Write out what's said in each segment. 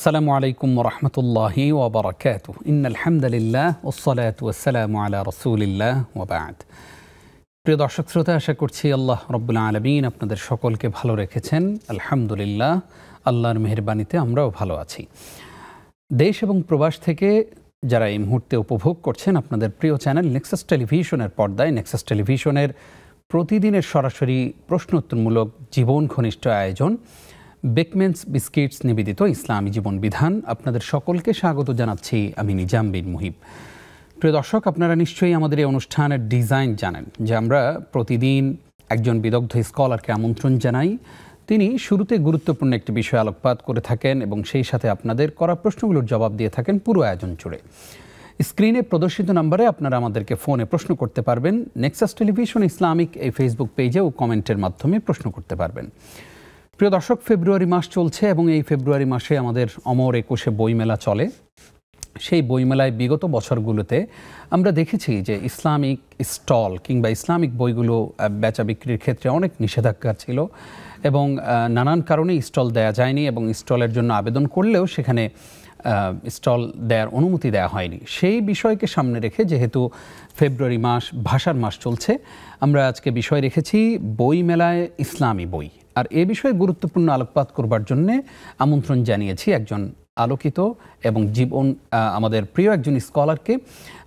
আসসালামু আলাইকুম ওয়া রাহমাতুল্লাহি ওয়া বারাকাতুহু। ইন্নাল হামদালিল্লাহ ওয়াসসালাতু ওয়াসসালামু আলা রাসূলিল্লাহ ওয়া বা'দ। প্রিয় দর্শক শ্রোতা, আশা করছি আল্লাহ রাব্বুল আলামিন আপনাদের সকলকে ভালো রেখেছেন। আলহামদুলিল্লাহ, আল্লাহর মেহেরবানিতে আমরাও ভালো আছি। দেশ এবং প্রবাস থেকে যারা এই মুহূর্তে উপভোগ করছেন আপনাদের প্রিয় চ্যানেল নেক্সাস টেলিভিশনের পর্দায়, নেক্সাস টেলিভিশনের প্রতিদিনের সরাসরি প্রশ্নোত্তরমূলক জীবন ঘনিষ্ঠ আয়োজন বেকমেন্স বিস্কিটস নিবেদিত ইসলামী জীবন বিধান, আপনাদের সকলকে স্বাগত জানাচ্ছি আমি নিজাম বিন মুহিব। প্রিয় দর্শক, আপনারা নিশ্চয়ই আমাদের এই অনুষ্ঠানের ডিজাইন জানেন যে আমরা প্রতিদিন একজন বিদগ্ধ স্কলারকে আমন্ত্রণ জানাই। তিনি শুরুতে গুরুত্বপূর্ণ একটি বিষয় আলোকপাত করে থাকেন এবং সেই সাথে আপনাদের করা প্রশ্নগুলোর জবাব দিয়ে থাকেন পুরো আয়োজন জুড়ে। স্ক্রিনে প্রদর্শিত নম্বরে আপনারা আমাদেরকে ফোনে প্রশ্ন করতে পারবেন। নেক্সাস টেলিভিশন ইসলামিক এই ফেসবুক পেজে ও কমেন্টের মাধ্যমে প্রশ্ন করতে পারবেন। প্রিয় দর্শক, ফেব্রুয়ারি মাস চলছে এবং এই ফেব্রুয়ারি মাসে আমাদের অমর 21 বইমেলা চলে। সেই বইমেলায় বিগত বছরগুলোতে আমরা দেখেছি যে ইসলামিক স্টল কিংবা ইসলামিক বইগুলো বেচা বিক্রির ক্ষেত্রে অনেক নিষেধাজ্ঞা ছিল এবং নানান কারণে স্টল দেয়া যায়নি এবং স্টলের জন্য আবেদন করলেও সেখানে স্টল দেওয়ার অনুমতি দেওয়া হয়নি। সেই বিষয়কে সামনে রেখে যেহেতু ফেব্রুয়ারি মাস ভাষার মাস চলছে, আমরা আজকে বিষয় রেখেছি বইমেলায় ইসলামী বই। আর এ বিষয়ে গুরুত্বপূর্ণ আলোকপাত করবার জন্যে আমন্ত্রণ জানিয়েছি একজন আলোকিত এবং আমাদের প্রিয় একজন স্কলারকে।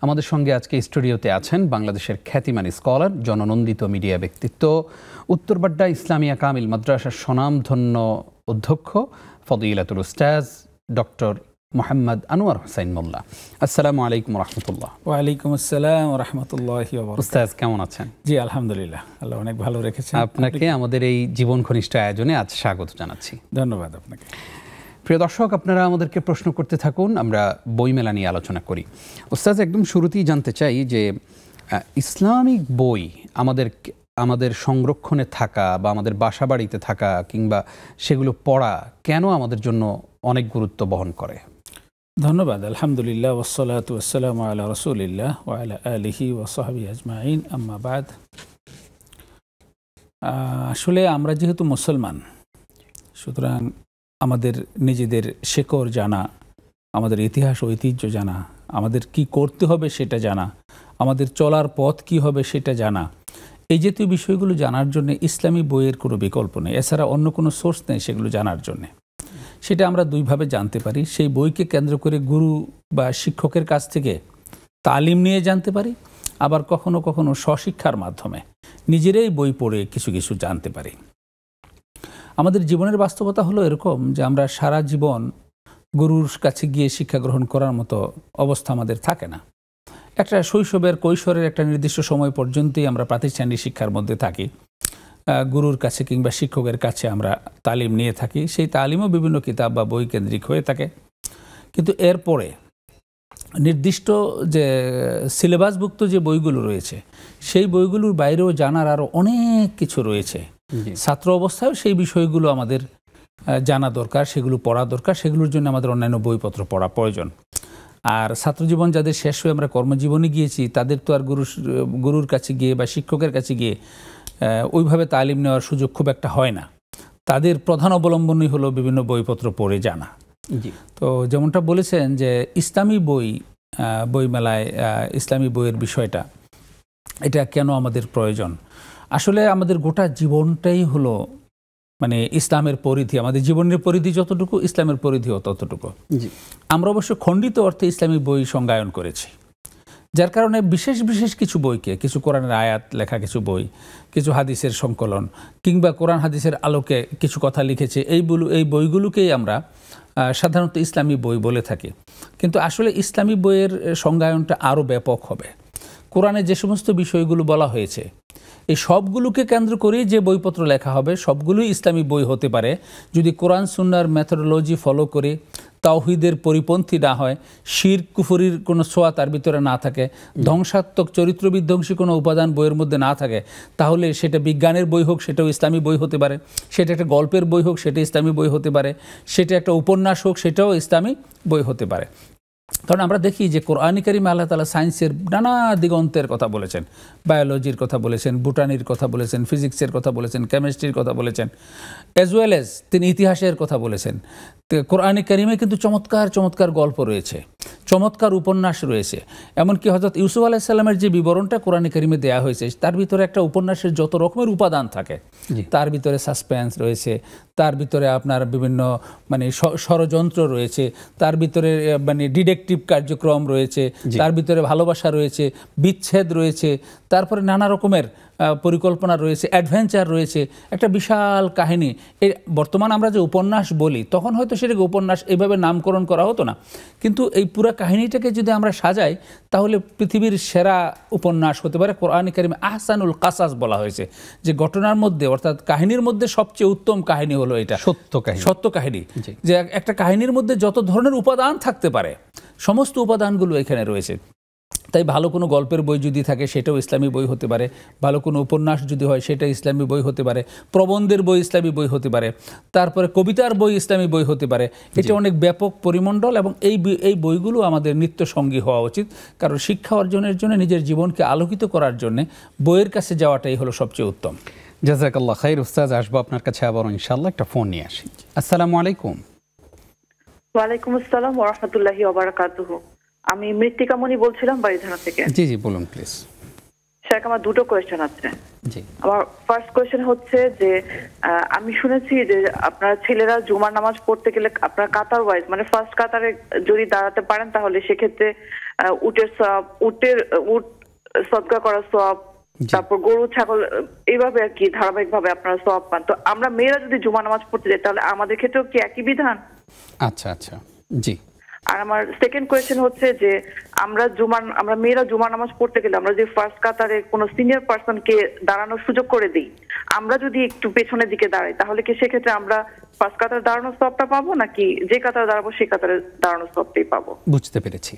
আমাদের সঙ্গে আজকে স্টুডিওতে আছেন বাংলাদেশের খ্যাতিমান স্কলার, জননন্দিত মিডিয়া ব্যক্তিত্ব, উত্তরবাড্ডা ইসলামিয়া কামিল মাদ্রাসার স্বনামধন্য অধ্যক্ষ ফদিলাতুল উস্তাজ ডক্টর মোহাম্মদ আনোয়ার হোসেন মোল্লা। আসসালামু আলাইকুম রহমতুল্লাহ। ওয়ালাইকুম আসসালাম রহমতুল্লাহি ওয়া বারাকাতুহু। উস্তাজ কেমন আছেন? জি আলহামদুলিল্লাহ, আল্লাহ অনেক ভালো রেখেছেন। আপনাকে আমাদের এই জীবন ঘনিষ্ঠ আয়োজনে আজ স্বাগত জানাচ্ছি। ধন্যবাদ আপনাকে। প্রিয় দর্শক, আপনারা আমাদেরকে প্রশ্ন করতে থাকুন, আমরা বইমেলা নিয়ে আলোচনা করি। উস্তাজ, একদম শুরুতেই জানতে চাই যে ইসলামিক বই আমাদের সংরক্ষণে থাকা বা আমাদের বাসা বাড়িতে থাকা কিংবা সেগুলো পড়া কেন আমাদের জন্য অনেক গুরুত্ব বহন করে? ধন্যবাদ। আলহামদুলিল্লাহ ওয়াসসালাতু ওয়াসসালামু আলা রাসূলিল্লাহ ওয়া আলা আলিহি ওয়া সাহবিহি আজমাইন, আম্মা বাদ। আসলে আমরা যেহেতু মুসলমান, সুতরাং আমাদের নিজেদের শেকড় জানা, আমাদের ইতিহাস ঐতিহ্য জানা, আমাদের কি করতে হবে সেটা জানা, আমাদের চলার পথ কি হবে সেটা জানা, এই জাতীয় বিষয়গুলো জানার জন্য ইসলামী বইয়ের কোনো বিকল্প নেই। এছাড়া অন্য কোনো সোর্স নেই সেগুলো জানার জন্যে। সেটা আমরা দুইভাবে জানতে পারি। সেই বইকে কেন্দ্র করে গুরু বা শিক্ষকের কাছ থেকে তালিম নিয়ে জানতে পারি, আবার কখনো কখনো স্বশিক্ষার মাধ্যমে নিজেরাই বই পড়ে কিছু কিছু জানতে পারি। আমাদের জীবনের বাস্তবতা হলো এরকম যে আমরা সারা জীবন গুরুর কাছে গিয়ে শিক্ষা গ্রহণ করার মতো অবস্থা আমাদের থাকে না। একটা শৈশবের কৈশোরের একটা নির্দিষ্ট সময় পর্যন্তই আমরা প্রাতিষ্ঠানিক শিক্ষার মধ্যে থাকি, গুরুর কাছে কিংবা শিক্ষকের কাছে আমরা তালিম নিয়ে থাকি। সেই তালিমও বিভিন্ন কিতাব বা বই কেন্দ্রিক হয়ে থাকে। কিন্তু এরপরে নির্দিষ্ট যে সিলেবাসভুক্ত যে বইগুলো রয়েছে, সেই বইগুলোর বাইরেও জানার আরও অনেক কিছু রয়েছে। ছাত্র অবস্থায়ও সেই বিষয়গুলো আমাদের জানা দরকার, সেগুলো পড়া দরকার, সেগুলোর জন্য আমাদের অন্যান্য বইপত্র পড়া প্রয়োজন। আর ছাত্রজীবন যাদের শেষ হয়ে আমরা কর্মজীবনে গিয়েছি, তাদের তো আর গুরুর কাছে গিয়ে বা শিক্ষকের কাছে গিয়ে ওইভাবে তালিম নেওয়ার সুযোগ খুব একটা হয় না। তাদের প্রধান অবলম্বনই হলো বিভিন্ন বইপত্র পড়ে জানা। তো যেমনটা বলেছেন যে ইসলামী বইমেলায় ইসলামী বইয়ের বিষয়টা, এটা কেন আমাদের প্রয়োজন? আসলে আমাদের গোটা জীবনটাই হলো মানে ইসলামের পরিধি। আমাদের জীবনের পরিধি যতটুকু, ইসলামের পরিধিও ততটুকু। আমরা অবশ্য খণ্ডিত অর্থে ইসলামী বই সংজ্ঞায়ন করেছি, যার কারণে বিশেষ বিশেষ কিছু বইকে, কিছু কোরআনের আয়াত লেখা কিছু বই, কিছু হাদিসের সংকলন কিংবা কোরআন হাদিসের আলোকে কিছু কথা লিখেছে, এই বইগুলোকেই আমরা সাধারণত ইসলামী বই বলে থাকি। কিন্তু আসলে ইসলামী বইয়ের সংজ্ঞায়নটা আরও ব্যাপক হবে। কোরআনে যে সমস্ত বিষয়গুলো বলা হয়েছে, এই সবগুলোকে কেন্দ্র করেই যে বইপত্র লেখা হবে সবগুলোই ইসলামী বই হতে পারে, যদি কোরআন সুন্নাহর মেথোডোলজি ফলো করে তাওহীদের পরিপন্থী না হয়, শিরক কুফরির কোনো ছোঁয়া তার ভিতরে না থাকে, ধ্বংসাত্মক চরিত্র বিধ্বংসী কোনো উপাদান বইয়ের মধ্যে না থাকে, তাহলে সেটা বিজ্ঞানের বই হোক সেটাও ইসলামী বই হতে পারে, সেটা একটা গল্পের বই হোক সেটা ইসলামী বই হতে পারে, সেটা একটা উপন্যাস হোক সেটাও ইসলামী বই হতে পারে। কারণ আমরা দেখি যে কোরআনে কারিমে আল্লাহ তাআলা সায়েন্সের নানা দিগন্তের কথা বলেছেন, বায়োলজির কথা বলেছেন, বুটানির কথা বলেছেন, ফিজিক্সের কথা বলেছেন, কেমিস্ট্রির কথা বলেছেন, অ্যাজ ওয়েল এজ তিনি ইতিহাসের কথা বলেছেন। তো কোরআনে কারিমে কিন্তু চমৎকার চমৎকার গল্প রয়েছে, চমৎকার উপন্যাস রয়েছে। এমনকি হযরত ইউসুফ আলাইহিস সালামের যে বিবরণটা কোরআনে কারিমে দেয়া হয়েছে, তার ভিতরে একটা উপন্যাসের যত রকমের উপাদান থাকে, তার ভিতরে সাসপেন্স রয়েছে, তার ভিতরে আপনার বিভিন্ন মানে ষড়যন্ত্র রয়েছে, তার ভিতরে মানে ডিটেকটিভ কার্যক্রম রয়েছে, তার ভিতরে ভালোবাসা রয়েছে, বিচ্ছেদ রয়েছে, তারপরে নানা রকমের পরিকল্পনা রয়েছে, অ্যাডভেঞ্চার রয়েছে, একটা বিশাল কাহিনী। এই বর্তমান আমরা যে উপন্যাস বলি, তখন হয়তো সেটাকে উপন্যাস এইভাবে নামকরণ করা হতো না, কিন্তু এই পুরো কাহিনীটাকে যদি আমরা সাজাই তাহলে পৃথিবীর সেরা উপন্যাস হতে পারে। কোরআনে কারিমে আহসানুল কাসাস বলা হয়েছে, যে ঘটনার মধ্যে অর্থাৎ কাহিনীর মধ্যে সবচেয়ে উত্তম কাহিনী হলো এটা সত্য কাহিনী। যে একটা কাহিনীর মধ্যে যত ধরনের উপাদান থাকতে পারে সমস্ত উপাদানগুলো এখানে রয়েছে। তাই ভালো কোনো গল্পের বই যদি থাকে সেটাও ইসলামী বই হতে পারে, ভালো কোনো উপন্যাস যদি হয় সেটা ইসলামী বই হতে পারে, প্রবন্ধের বই ইসলামী বই হতে পারে, তারপরে কবিতার বই ইসলামী বই হতে পারে। এটা অনেক ব্যাপক পরিমণ্ডল এবং এই বইগুলো আমাদের নিত্য সঙ্গী হওয়া উচিত। কারণ শিক্ষা অর্জনের জন্য, নিজের জীবনকে আলোকিত করার জন্য বইয়ের কাছে যাওয়াটাই হলো সবচেয়ে উত্তম। জাযাকাল্লাহ খাইর। উস্তাদ, আসবো আপনার কাছে আবার ইনশাআল্লাহ। একটা ফোন নিয়ে আসি। আসসালামু আলাইকুম। ওয়ালাইকুম আসসালাম ওয়া রাহমাতুল্লাহি ওয়া বারাকাতুহু। আমি মৃত্তিকা মনি বলছিলাম বাড়িধারা থেকে। জি জি, বলুন প্লিজ। শেখ, আমার দুটো কোয়েশ্চেন আছে। জি। আমার ফার্স্ট কোয়েশ্চেন হচ্ছে যে আমি শুনেছি যে আপনারা ছেলেরা জুমার নামাজ পড়তে গেলে আপনারা কাতার ওয়াইজ মানে ফার্স্ট কাতারে যদি দাঁড়াতে পারেন তাহলে সেক্ষেত্রে উট সদকা করার সওয়াব, তারপর গরু ছাগল এইভাবে আর কি ধারাবাহিকভাবে আপনারা সওয়াব পান। তো আমরা মেয়েরা যদি জুমার নামাজ পড়তে যাই তাহলে আমাদের ক্ষেত্রেও কি একই বিধান? আচ্ছা আচ্ছা, জি। আর আমার সেকেন্ড কোয়েশ্চেন হচ্ছে যে আমরা মেয়েরা জুমার নামাজ পড়তে গেলে আমরা যে ফার্স্ট কাতারে কোনো সিনিয়র পার্সনকে দাঁড়ানোর সুযোগ করে দিই, আমরা যদি একটু পেছনের দিকে দাঁড়াই তাহলে কি সেক্ষেত্রে আমরা ফার্স্ট কাতারে দাঁড়ানোর সওয়াবটা পাবো, নাকি যে কাতারে দাঁড়াবো সেই কাতারে দাঁড়ানোর সওয়াবটাই পাবো? বুঝতে পেরেছি,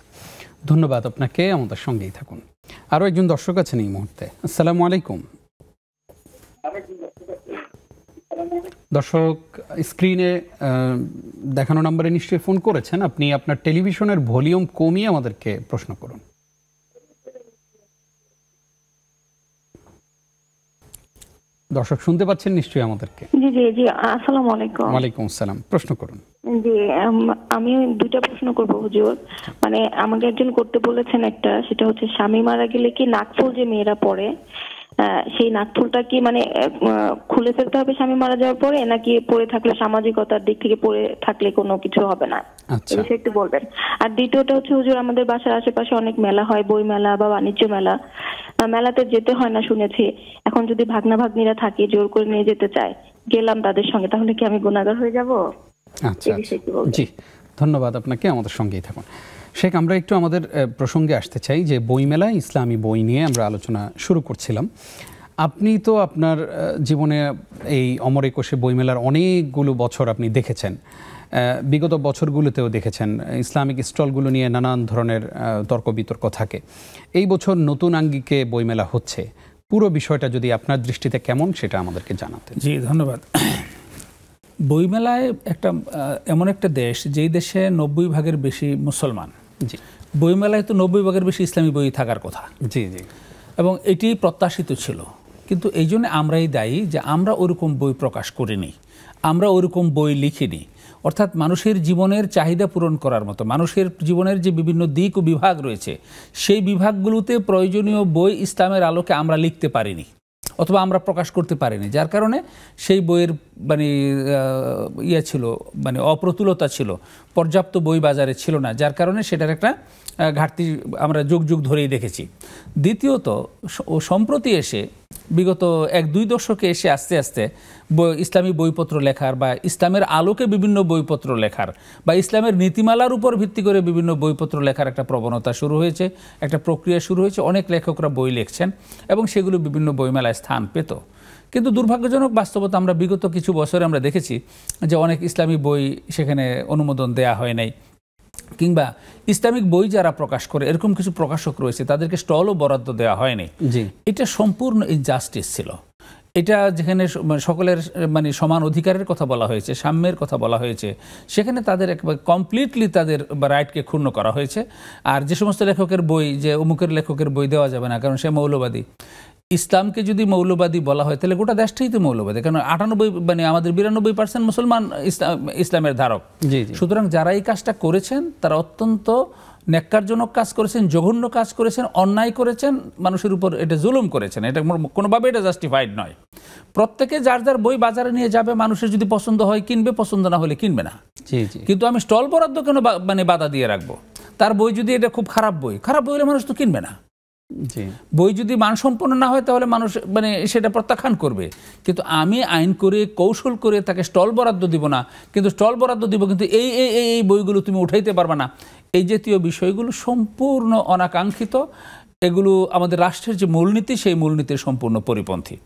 ধন্যবাদ আপনাকে। আমাদের সঙ্গেই থাকুন। আরও একজন দর্শক আছেন এই মুহূর্তে। আসসালামু আলাইকুম। দর্শক, স্ক্রিনে দেখানো নম্বরে নিশ্চয়ই ফোন করেছেন। আপনি আপনার টেলিভিশনের ভলিউম কমিয়ে আমাদেরকে প্রশ্ন করুন। দর্শক শুনতে পাচ্ছেন নিশ্চয়ই আমাদেরকে? জি জি জি, আসসালামু আলাইকুম। ওয়ালাইকুম আসসালাম, প্রশ্ন করুন। জি, আমি দুইটা প্রশ্ন করব হুজুর। মানে আমাকে একজন করতে বলেছেন, একটা সেটা হচ্ছে স্বামী মারা গেলে কি নাকফুল যে মেয়েরা পরে, সেই নাকফুলটা কি মানে খুলে ফেলতে হবে স্বামী মারা যাওয়ার পরে, নাকি পরে থাকলে সামাজিকতার দিক থেকে পরে থাকলে কোনো কিছু হবে না? এই বিষয়ে একটু বলবেন। আর দ্বিতীয়টা হচ্ছে হুজুর, আমাদের বাসার আশেপাশে অনেক মেলা হয়, বই মেলা বা বাণিজ্য মেলা। মেলাতে যেতে হয় না শুনেছি। এখন যদি ভাগনা ভাগ্নিরা থাকে, জোর করে নিয়ে যেতে চায়, গেলাম তাদের সঙ্গে, তাহলে কি আমি গুনাহগার হয়ে যাব? আচ্ছা, জি, ধন্যবাদ আপনাকে। আমাদের সঙ্গেই থাকুন। শেখ, আমরা একটু আমাদের প্রসঙ্গে আসতে চাই যে বইমেলায় ইসলামী বই নিয়ে আমরা আলোচনা শুরু করছিলাম। আপনি তো আপনার জীবনে এই অমর একুশে বইমেলার অনেকগুলো বছর আপনি দেখেছেন, বিগত বছরগুলোতেও দেখেছেন ইসলামিক স্টলগুলো নিয়ে নানান ধরনের তর্ক বিতর্ক থাকে। এই বছর নতুন আঙ্গিকে বইমেলা হচ্ছে, পুরো বিষয়টা যদি আপনার দৃষ্টিতে কেমন সেটা আমাদেরকে জানাতেন। জি, ধন্যবাদ। বইমেলায় এমন একটা দেশ, যেই দেশে 90 ভাগের বেশি মুসলমান। জি। বইমেলায় তো 90 ভাগের বেশি ইসলামী বই থাকার কথা। জি জি। এবং এটি প্রত্যাশিত ছিল, কিন্তু এই জন্য আমরাই দায়ী যে আমরা ওরকম বই প্রকাশ করিনি, আমরা ওরকম বই লিখিনি। অর্থাৎ মানুষের জীবনের চাহিদা পূরণ করার মতো, মানুষের জীবনের যে বিভিন্ন দিক ও বিভাগ রয়েছে, সেই বিভাগগুলোতে প্রয়োজনীয় বই ইসলামের আলোকে আমরা লিখতে পারিনি অথবা আমরা প্রকাশ করতে পারিনি, যার কারণে সেই বইয়ের মানে ছিল, মানে অপ্রতুলতা ছিল, পর্যাপ্ত বই বাজারে ছিল না, যার কারণে সেটার একটা ঘাটতি আমরা যুগ যুগ ধরেই দেখেছি। দ্বিতীয়ত, সম্প্রতি এসে বিগত 1-2 দশকে এসে আস্তে আস্তে ইসলামী বইপত্র লেখার বা ইসলামের আলোকে বিভিন্ন বইপত্র লেখার বা ইসলামের নীতিমালার উপর ভিত্তি করে বিভিন্ন বইপত্র লেখার একটা প্রবণতা শুরু হয়েছে, একটা প্রক্রিয়া শুরু হয়েছে। অনেক লেখকরা বই লিখছেন এবং সেগুলো বিভিন্ন বইমেলায় স্থান পেত। কিন্তু দুর্ভাগ্যজনক বাস্তবতা, আমরা বিগত কিছু বছরে আমরা দেখেছি যে অনেক ইসলামী বই সেখানে অনুমোদন দেয়া হয় নাই, কিংবা ইসলামিক বই যারা প্রকাশ করে এরকম কিছু প্রকাশক রয়েছে তাদেরকে স্টলও বরাদ্দ দেওয়া হয়নি। এটা সম্পূর্ণ ইনজাস্টিস ছিল। এটা যেখানে সকলের মানে সমান অধিকারের কথা বলা হয়েছে, সাম্যের কথা বলা হয়েছে, সেখানে তাদের একেবারে কমপ্লিটলি তাদের রাইটকে ক্ষুণ্ণ করা হয়েছে। আর যে সমস্ত লেখকের বই, যে অমুকের লেখকের বই দেওয়া যাবে না কারণ সে মৌলবাদী, ইসলামকে যদি মৌলবাদী বলা হয় তাহলে গোটা দেশটাই তো মৌলবাদী, কারণ 98 মানে আমাদের 92% মুসলমান ইসলামের ধারক। সুতরাং যারা এই কাজটা করেছেন তারা অত্যন্ত ন্যাক্কারজনক কাজ করেছেন, জঘন্য কাজ করেছেন, অন্যায় করেছেন, মানুষের উপর এটা জুলুম করেছেন। এটা কোনোভাবে এটা জাস্টিফাইড নয়। প্রত্যেকে যার যার বই বাজারে নিয়ে যাবে, মানুষের যদি পছন্দ হয় কিনবে, পছন্দ না হলে কিনবে না। কিন্তু আমি স্টল বরাদ্দ কেন মানে বাধা দিয়ে রাখবো? তার বই যদি এটা খুব খারাপ বই হলে মানুষ তো কিনবে না। বই যদি মানসম্পন্ন না হয় তাহলে মানুষ মানে সেটা প্রত্যাখ্যান করবে। কিন্তু আমি আইন করে কৌশল করে তাকে স্টল বরাদ্দ দিব না, কিন্তু স্টল বরাদ্দ দিব কিন্তু এই এই এই বইগুলো তুমি উঠাইতে পারবে না, এই জাতীয় বিষয়গুলো সম্পূর্ণ অনাকাঙ্ক্ষিত। এগুলো আমাদের রাষ্ট্রের যে মূলনীতি, সেই মূলনীতির সম্পূর্ণ পরিপন্থী।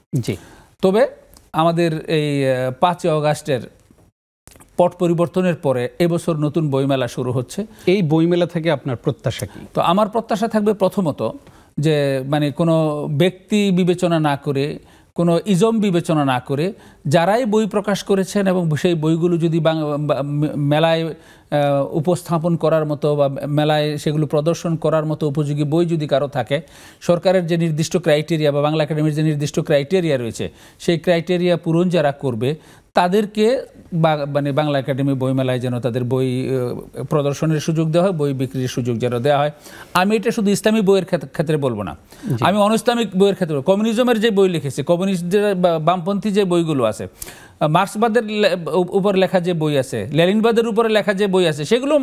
তবে আমাদের এই 5 অগাস্টের পট পরিবর্তনের পরে এবছর নতুন বইমেলা শুরু হচ্ছে। এই বইমেলা থেকে আপনার প্রত্যাশা কি? তো আমার প্রত্যাশা থাকবে প্রথমত যে মানে কোনো ব্যক্তি বিবেচনা না করে, কোনো ইজম বিবেচনা না করে যারাই বই প্রকাশ করেছেন এবং সেই বইগুলো যদি মেলায় উপস্থাপন করার মতো বা মেলায় সেগুলো প্রদর্শন করার মতো উপযোগী বই যদি কারো থাকে, সরকারের যে নির্দিষ্ট ক্রাইটেরিয়া বা বাংলা একাডেমির যে নির্দিষ্ট ক্রাইটেরিয়া রয়েছে, সেই ক্রাইটেরিয়া পূরণ যারা করবে তাদেরকে মানে বাংলা একাডেমি বইমেলায় যেন তাদের বই প্রদর্শনের সুযোগ দেওয়া হয়, বই বিক্রির সুযোগ যেন দেওয়া হয়। আমি এটা শুধু ইসলামী বইয়ের ক্ষেত্রে বলবো না, আমি অনইসলামিক বইয়ের ক্ষেত্রে, কমিউনিজমের যে বই লিখেছে, কমিউনিস্টদের বামপন্থী যে বইগুলো আছে, মার্ক্সবাদের উপর লেখা যে বই আছে, লেনিনবাদের উপরে লেখা যে বই আছে, সেগুলো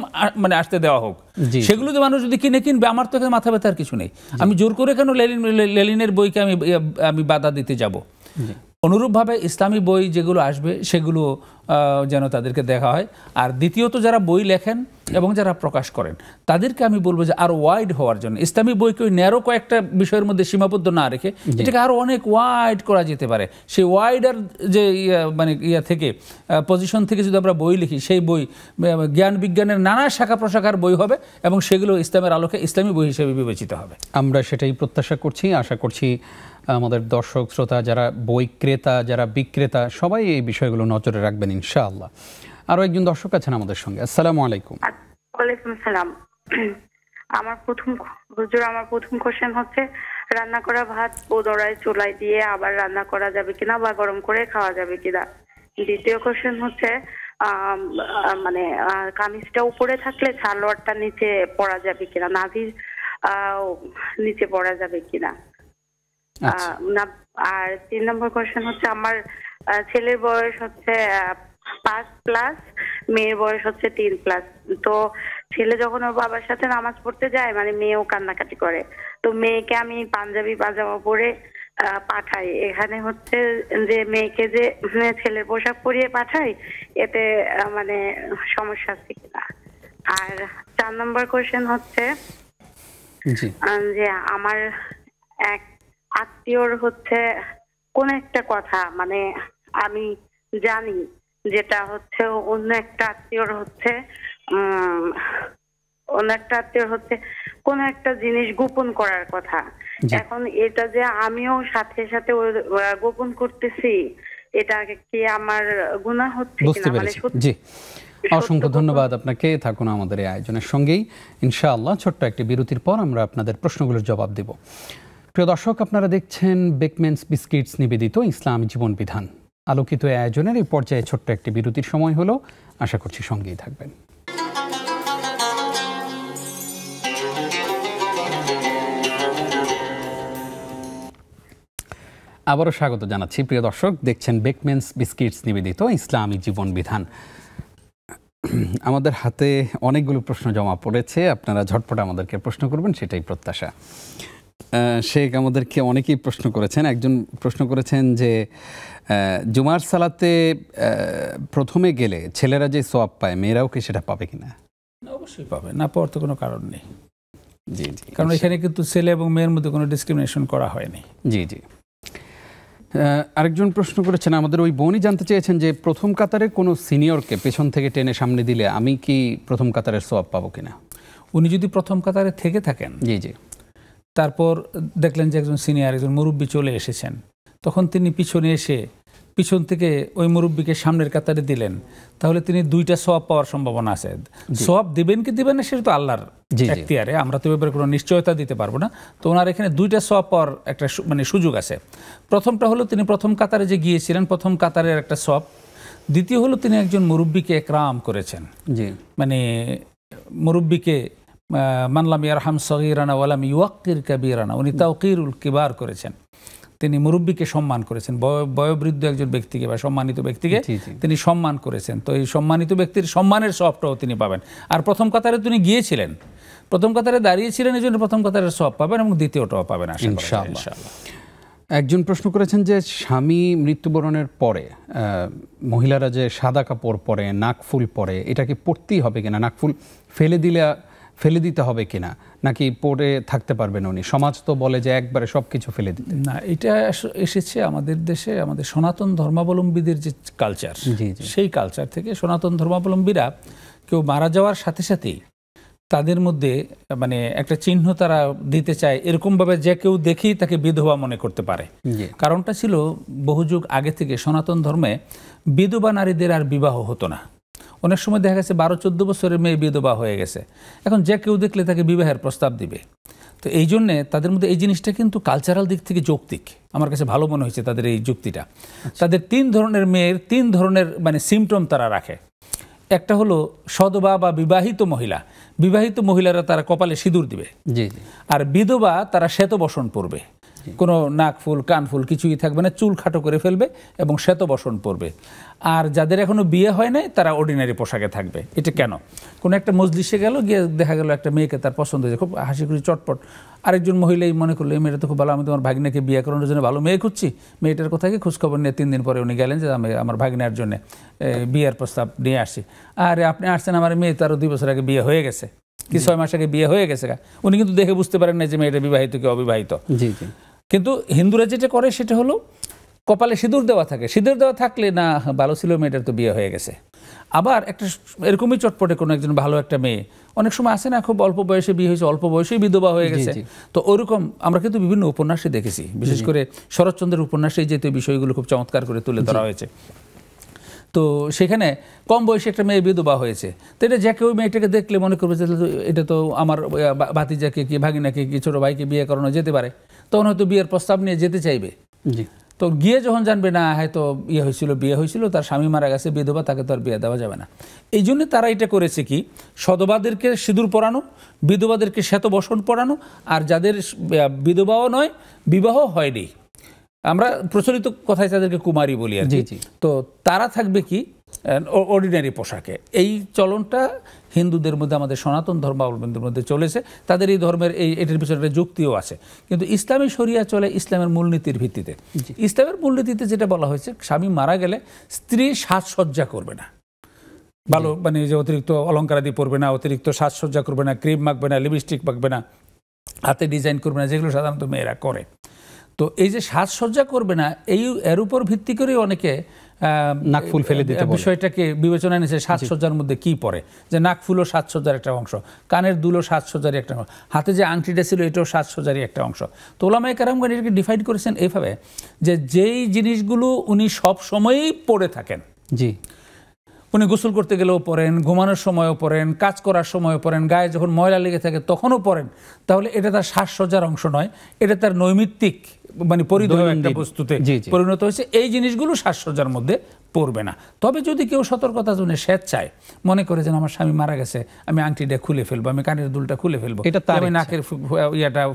মানে আসতে দেওয়া হোক। সেগুলো যে মানুষ যদি কিনবে, আমার তো এখানে মাথা ব্যথার কিছু নেই। আমি জোর করে কেন লেনিনের বইকে আমি বাধা দিতে যাব? অনুরূপভাবে ইসলামী বই যেগুলো আসবে সেগুলো যেন তাদেরকে দেখা হয়। আর দ্বিতীয়ত যারা বই লেখেন এবং যারা প্রকাশ করেন তাদেরকে আমি বলবো যে আরো ওয়াইড হওয়ার জন্য, ইসলামী বইকে ওই ন্যারো কয়েকটা বিষয়ের মধ্যে সীমাবদ্ধ না রেখে এটাকে আরো অনেক ওয়াইড করা যেতে পারে। সেই ওয়াইডার যে মানে থেকে পজিশন থেকে যদি আমরা বই লিখি, সেই বই জ্ঞান বিজ্ঞানের নানা শাখা প্রশাখার বই হবে এবং সেগুলো ইসলামের আলোকে ইসলামী বই হিসেবে বিবেচিত হবে। আমরা সেটাই প্রত্যাশা করছি। আশা করছি আমাদের দর্শক শ্রোতা, যারা বই ক্রেতা, যারা বিক্রেতা, সবাই এই বিষয়গুলো নজরে রাখবেন ইনশাআল্লাহ। আরো একজন দর্শক আছেন আমাদের সঙ্গে। আসসালামু আলাইকুম। ওয়ালাইকুম আসসালাম। আমার প্রথম কোশ্চেন হচ্ছে, রান্না করা ভাত পুনরায় চুলায় দিয়ে আবার রান্না করা যাবে কিনা বা গরম করে খাওয়া যাবে কিনা। দ্বিতীয় কোশ্চেন হচ্ছে, মানে কামিজটা উপরে থাকলে সালোয়ারটা নিচে পরা যাবে কিনা, নাভির নিচে পরা যাবে কিনা। আর 3 নম্বর কোশ্চেন হচ্ছে, আমার ছেলের বয়স হচ্ছে 5+, মেয়ের বয়স হচ্ছে 3+। তো ছেলে যখন ওর বাবার সাথে নামাজ পড়তে যায়, মানে মেয়েও কান্নাকাটি করে, তো মেয়েকে আমি পাঞ্জাবি পাজামা পরে পাঠাই। এখানে হচ্ছে যে মেয়েকে যে ছেলের পোশাক পরিয়ে পাঠাই, এতে মানে সমস্যা আছে কিনা। আর 4 নম্বর কোশ্চেন হচ্ছে যে আমার এক আত্মীয়র হচ্ছে কোন একটা কথা মানে আমি জানি, যেটা হচ্ছে অন্য একটা আত্মীয়র হচ্ছে কোন একটা জিনিস গোপন করার কথা। এখন এটা যে আমিও সাথে সাথে গোপন করতেছি, এটা কি আমার গুনাহ হচ্ছে কিনা? মানে জি, অসংখ্য ধন্যবাদ আপনাকে। থাকুন আমাদের এই আয়োজনের সঙ্গেই ইনশাআল্লাহ। ছোট্ট একটি বিরতির পর আমরা আপনাদের প্রশ্নগুলোর জবাব দেব। প্রিয় দর্শক, আপনারা দেখছেন বেকম্যানস বিস্কিটস নিবেদিত ইসলামী জীবন বিধান আলোকিত আয়োজনের এই পর্যায়ে ছোট্ট একটি বিরতির সময় হলো। আশা করছি সঙ্গেই থাকবেন। আবারও স্বাগত জানাচ্ছি। প্রিয় দর্শক, দেখছেন বেকম্যানস বিস্কিটস নিবেদিত ইসলামী জীবন বিধান। আমাদের হাতে অনেকগুলো প্রশ্ন জমা পড়েছে, আপনারা ঝটপট আমাদেরকে প্রশ্ন করবেন, সেটাই প্রত্যাশা। শেখ আমাদেরকে অনেকেই প্রশ্ন করেছেন। একজন প্রশ্ন করেছেন যে জুমার সালাতে প্রথমে গেলে ছেলেরা যে সওয়াব পায়, মেয়েরাও কি সেটা পাবে কিনা? অবশ্যই পাবে, না পাওয়ার তো কোনো কারণ নেই। জি জি, কারণ এখানে কিন্তু ছেলে এবং মেয়ের মধ্যে কোনো ডিসক্রিমিনেশন করা হয়নি। জি জি। আরেকজন প্রশ্ন করেছেন, আমাদের ওই বোনই জানতে চেয়েছেন যে প্রথম কাতারে কোনো সিনিয়রকে পেছন থেকে টেনে সামনে দিলে আমি কি প্রথম কাতারের সওয়াব পাবো কিনা? উনি যদি প্রথম কাতারে থেকে থাকেন, জি জি, তারপর দেখলেন যে একজন সিনিয়র, একজন মুরব্বী চলে এসেছেন, তখন তিনি পিছনে এসে পিছন থেকে ওই মুরব্বীকে সামনের কাতারে দিলেন, তাহলে তিনি 2টা সওয়াব পাওয়ার সম্ভাবনা আছে। সওয়াব দিবেন কি দিবেন না সেটা তো আল্লাহর এখতিয়ারে, আমরা তো এবারে কোনো নিশ্চয়তা দিতে পারবো না। তো ওনার এখানে 2টা সওয়াব পাওয়ার একটা মানে সুযোগ আছে। প্রথমটা হলো তিনি প্রথম কাতারে যে গিয়েছিলেন, প্রথম কাতারের একটা সওয়াব। দ্বিতীয় হলো তিনি একজন মুরব্বীকে একরাম করেছেন, মানে মুরব্বীকে মানলাম ইয়ারহাম সগীরানা ওয়ালাম ইউয়াক্কির কাবীরানা, উনি তাওকিরুল কিবার করেছেন, তিনি মুরব্বীকে সম্মান করেছেন, বয়োবৃদ্ধ একজন ব্যক্তিকে বা সম্মানিত ব্যক্তিকে তিনি সম্মান করেছেন। তো এই সম্মানিত ব্যক্তির সম্মানের সওয়াবটাও তিনি পাবেন। আর প্রথম কাতারে তিনি গিয়েছিলেন, প্রথম কাতারে দাঁড়িয়েছিলেন, এই জন্য প্রথম কাতারের সওয়াব পাবেন এবং দ্বিতীয়টাও পাবেন ইনশাআল্লাহ। একজন প্রশ্ন করেছেন যে স্বামী মৃত্যুবরণের পরে মহিলারা যে সাদা কাপড় পরে, নাকফুল পরে, এটা কি পরতেই হবে কিনা? নাকফুল ফেলে দিতে হবে কিনা, নাকি পরে থাকতে পারবেন উনি? সমাজ তো বলে যে একবারে সবকিছু ফেলে দিতে। না, এটা এসেছে আমাদের দেশে, আমাদের সনাতন ধর্মাবলম্বীদের যে কালচার, সেই কালচার থেকে। সনাতন ধর্মাবলম্বীরা কেউ মারা যাওয়ার সাথে সাথেই তাদের মধ্যে মানে একটা চিহ্ন তারা দিতে চায়, এরকমভাবে যে কেউ দেখেই তাকে বিধবা মনে করতে পারে। কারণটা ছিল বহু যুগ আগে থেকে সনাতন ধর্মে বিধবা নারীদের আর বিবাহ হতো না। অনেক সময় দেখা গেছে 12-14 বছরের মেয়ে বিধবা হয়ে গেছে, এখন যে কেউ দেখলে তাকে বিবাহের প্রস্তাব দিবে। তো এই জন্যে তাদের মধ্যে এই জিনিসটা কিন্তু কালচারাল দিক থেকে যৌক্তিক, আমার কাছে ভালো মনে হয়েছে তাদের এই যুক্তিটা। তাদের 3 ধরনের মেয়ের 3 ধরনের মানে সিমটম তারা রাখে। একটা হলো সদবা বা বিবাহিত মহিলা, বিবাহিত মহিলারা তারা কপালে সিঁদুর দিবে, আর বিধবা তারা শ্বেতবসন পরবে, কোনো নাক ফুল কান ফুল কিছুই থাকবে না, চুল খাটো করে ফেলবে এবং শ্বেতবসন পরবে। আর যাদের এখনো বিয়ে হয় নাই তারা অর্ডিনারি পোশাকে থাকবে। এটা কেন? কোনো একটা মজলিসে গেল, গিয়ে দেখা গেল একটা মেয়েকে তার পছন্দ হয়েছে, খুব হাসি খুশি চটপট, আরেকজন মহিলাই মনে করলো এই মেয়েটা তো খুব ভালো, আমি তোমার ভাগিনাকে বিয়ে করানোর জন্য ভালো মেয়ে খুঁজছি। মেয়েটার কথা কি খোঁজখবর নিয়ে 3 দিন পরে উনি গেলেন যে আমি আমার ভাগিনার জন্য বিয়ের প্রস্তাব নিয়ে আসছি। আরে আপনি আসছেন, আমার মেয়ে তারও 2 বছর আগে বিয়ে হয়ে গেছে, কি 6 মাস আগে বিয়ে হয়ে গেছে। উনি কিন্তু দেখে বুঝতে পারেন না যে মেয়েটা বিবাহিত কি অবিবাহিত। কিন্তু হিন্দুরা যেটা করে সেটা হলো কপালে সিঁদুর দেওয়া থাকে, সিঁদুর দেওয়া থাকলে না ভালো ছিল, মেয়েটার তো বিয়ে হয়ে গেছে। আবার একটা এরকমই চটপটে কোনো একজন ভালো একটা মেয়ে, অনেক সময় আসে না খুব অল্প বয়সে বিয়ে হয়েছে, অল্প বয়সেই বিধবা হয়ে গেছে। তো ওরকম আমরা কিন্তু বিভিন্ন উপন্যাসে দেখেছি, বিশেষ করে শরৎচন্দ্রের উপন্যাসে যেহেতু বিষয়গুলো খুব চমৎকার করে তুলে ধরা হয়েছে। তো সেখানে কম বয়সে একটা মেয়ে বিধবা হয়েছে, তো এটা যে কেউ মেয়েটাকে দেখলে মনে করবে যে এটা তো আমার ভাতিজাকে কি ভাগিনাকে কি ছোটো ভাইকে বিয়ে করানো যেতে পারে, তখন হয়তো বিয়ের প্রস্তাব নিয়ে যেতে চাইবে। তো গিয়ে যখন জানবে না হয়তো বিয়ে হয়েছিল, তার স্বামী মারা গেছে, বিধবা, তাকে তো আর বিয়ে দেওয়া যাবে না। এই জন্য তারা এটা করেছে কি, সদবাদেরকে সিঁদুর পরানো, বিধবাদেরকে শ্বেতবসন পরানো, আর যাদের বিধবাও নয়, বিবাহ হয়নি, আমরা প্রচলিত কথায় তাদেরকে কুমারী বলি আর কি, তো তারা থাকবে কি অর্ডিনারি পোশাকে। এই চলনটা হিন্দুদের মধ্যে, আমাদের সনাতন ধর্মাবলম্বীদের মধ্যে চলেছে। তাদের এই ধর্মের এটার পিছনে একটা যুক্তিও আছে, কিন্তু ইসলামী শরিয়া চলে ইসলামের মূলনীতির ভিত্তিতে। ইসলামের মূলনীতিতে যেটা বলা হয়েছে, স্বামী মারা গেলে স্ত্রী সাজসজ্জা করবে না, ভালো মানে যে অতিরিক্ত অলঙ্কারাদি পরবে না, অতিরিক্ত সাজসজ্জা করবে না, ক্রিম মাখবে না, লিপস্টিক মাখবে না, হাতে ডিজাইন করবে না, যেগুলো সাধারণত মেয়েরা করে। তো এই যে সাজসজ্জা করবে না, এর উপর ভিত্তি করে অনেকে নাকফুল ফেলে দিতে বিষয়টাকে বিবেচনায় নিয়েছে। সাজসজ্জার মধ্যে কি পড়ে, যে নাকফুলও সাজসজ্জার একটা অংশ, কানের দুলও সাজসজ্জারই একটা অংশ, হাতে যে আংটিটা ছিল এটাও সাজসজ্জারই একটা অংশ। তো ওলামায়ে কেরামগণ এটাকে ডিফাইন করেছেন এইভাবে যে যেই জিনিসগুলো উনি সব সময়ই পড়ে থাকেন, উনি গোসল করতে গেলেও পড়েন, ঘুমানোর সময়ও পড়েন, কাজ করার সময়ও পড়েন, গায়ে যখন ময়লা লেগে থাকে তখনও পড়েন, তাহলে এটা তার সাজসজ্জার অংশ নয়, এটা তার নৈমিত্তিক মানে পরিধেয় একটা বস্তুতে পরিণত হয়েছে। এই জিনিসগুলো সাজসজ্জার মধ্যে পড়বে না। তবে যদি কেউ সতর্কতা জন্য স্বেচ্ছায় মনে করে যে আমার স্বামী মারা গেছে, আমি আংটিটা খুলে ফেলবো, আমি কানের দুলটা খুলে ফেলবো, আমি নাকের